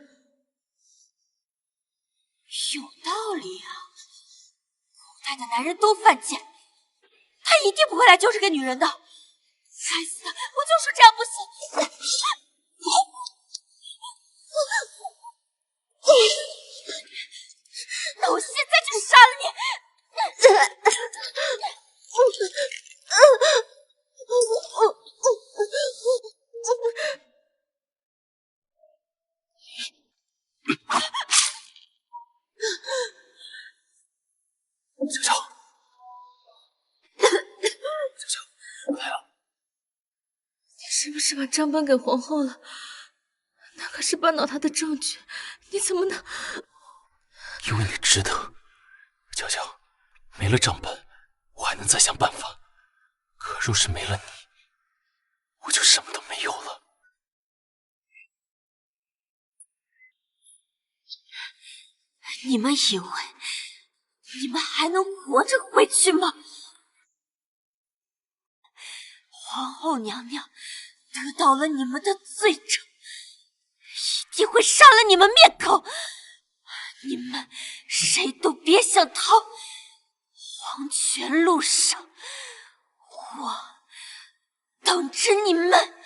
道理啊，古代的男人都犯贱，他一定不会来救这个女人的。该死的，我就说这样不行！那我现在就杀了你！小乔，来了。你是不是把账本给皇后了？那可是扳倒她的证据，你怎么能……因为你值得。乔乔，没了账本，我还能再想办法。可若是没了你，我就什么都没有了。你们以为你们还能活着回去吗？皇后娘娘得到了你们的罪证，一定会杀了你们灭口。你们谁都别想逃！黄泉路上，我等着你们！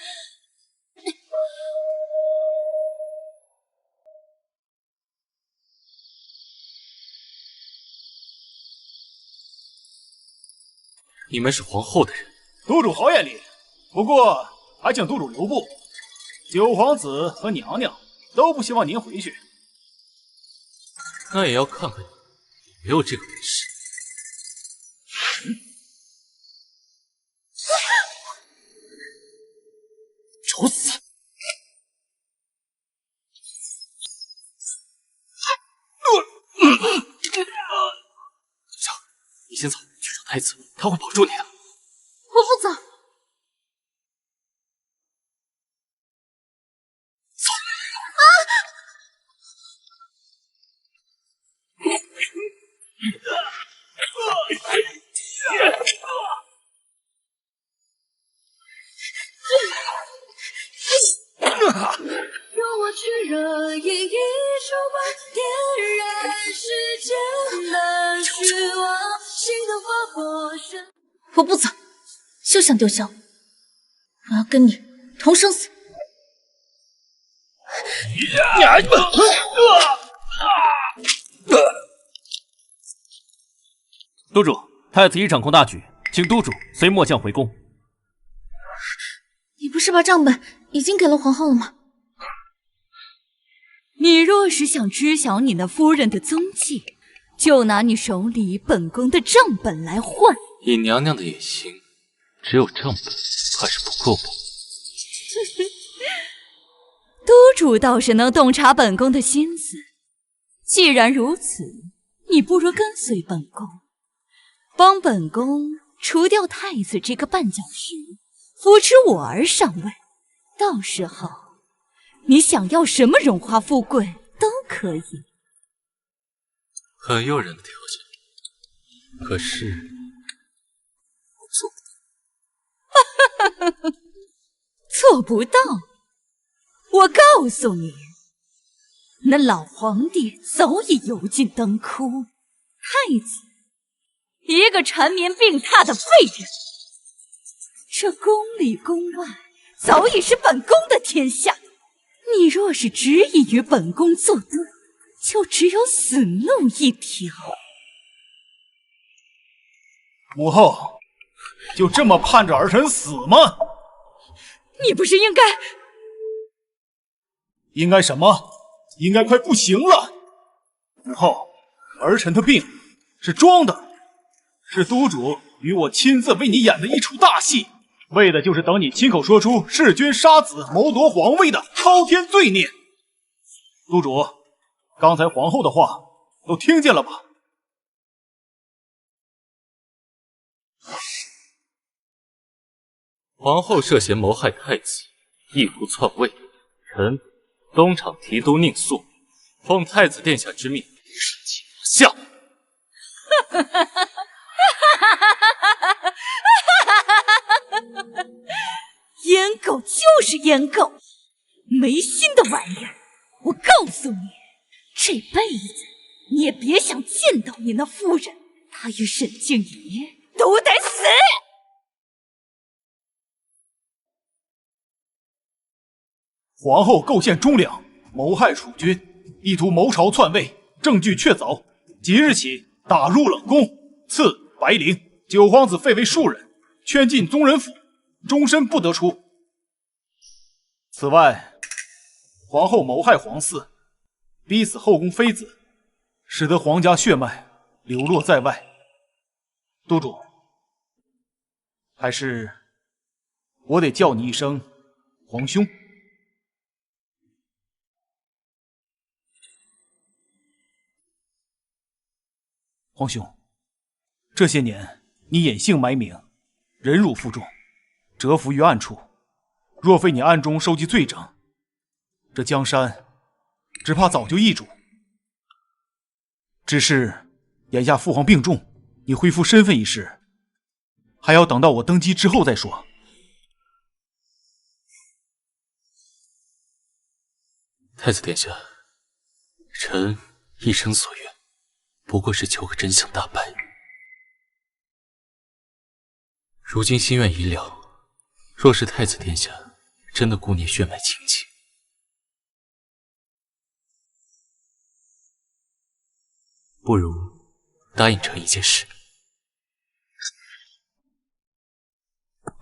你们是皇后的人，都主好眼力，不过还请都主留步。九皇子和娘娘都不希望您回去。那也要看看你有没有这个本事。找死！太子他会保住你的。我不走。让我去热饮一手吧，点燃世间的虚妄，心的划破身。我不走，休想丢下我！我要跟你同生死！督主，太子已掌控大局，请督主随末将回宫。你不是把账本已经给了皇后了吗？你若是想知晓你那夫人的踪迹，就拿你手里本宫的账本来换。以娘娘的野心，只有账本怕是不够吧？督主倒是能洞察本宫的心思。既然如此，你不如跟随本宫，帮本宫除掉太子这个绊脚石，扶持我儿上位。到时候，你想要什么荣华富贵都可以。很诱人的条件，可是我做不到。做不到？我告诉你，那老皇帝早已油尽灯枯，太子一个缠绵病榻的废人，这宫里宫外早已是本宫的天下。你若是执意与本宫作对，就只有死路一条。母后，就这么盼着儿臣死吗？你不是应该什么？应该快不行了。母后，儿臣的病是装的，是督主与我亲自为你演的一出大戏，为的就是等你亲口说出弑君杀子、谋夺皇位的滔天罪孽。督主，刚才皇后的话都听见了吧？皇后涉嫌谋害太子，意图篡位，臣东厂提督宁肃，奉太子殿下之命，请下。阉狗就是阉狗，没心的玩意儿！我告诉你，这辈子你也别想见到你那夫人，她与沈静怡都得死！皇后构陷忠良，谋害储君，意图谋朝篡位，证据确凿。即日起打入冷宫，赐白绫，九皇子废为庶人，圈禁宗人府，终身不得出。此外，皇后谋害皇嗣，逼死后宫妃子，使得皇家血脉流落在外。督主，还是我得叫你一声皇兄。皇兄，这些年你隐姓埋名，忍辱负重，蛰伏于暗处。若非你暗中收集罪证，这江山只怕早就易主。只是眼下父皇病重，你恢复身份一事，还要等到我登基之后再说。太子殿下，臣一生所愿，不过是求个真相大白。如今心愿已了，若是太子殿下真的顾念血脉亲戚，不如答应臣一件事。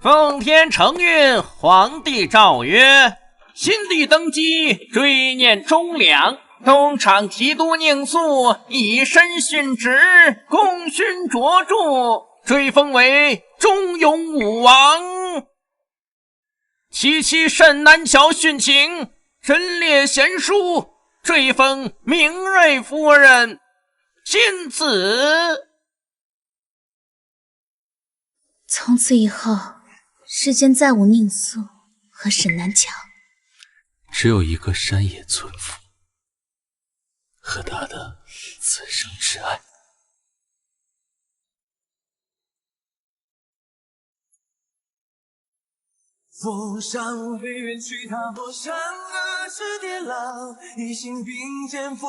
奉天承运，皇帝诏曰：新帝登基，追念忠良。东厂提督宁肃以身殉职，功勋卓著，追封为忠勇武王。其妻沈南桥殉情，贞烈贤淑，追封明瑞夫人。钦此。从此以后，世间再无宁素和沈南桥，只有一个山野村夫和他的此生挚爱。风霜飞远去，踏破山河是跌浪，一心并肩赴。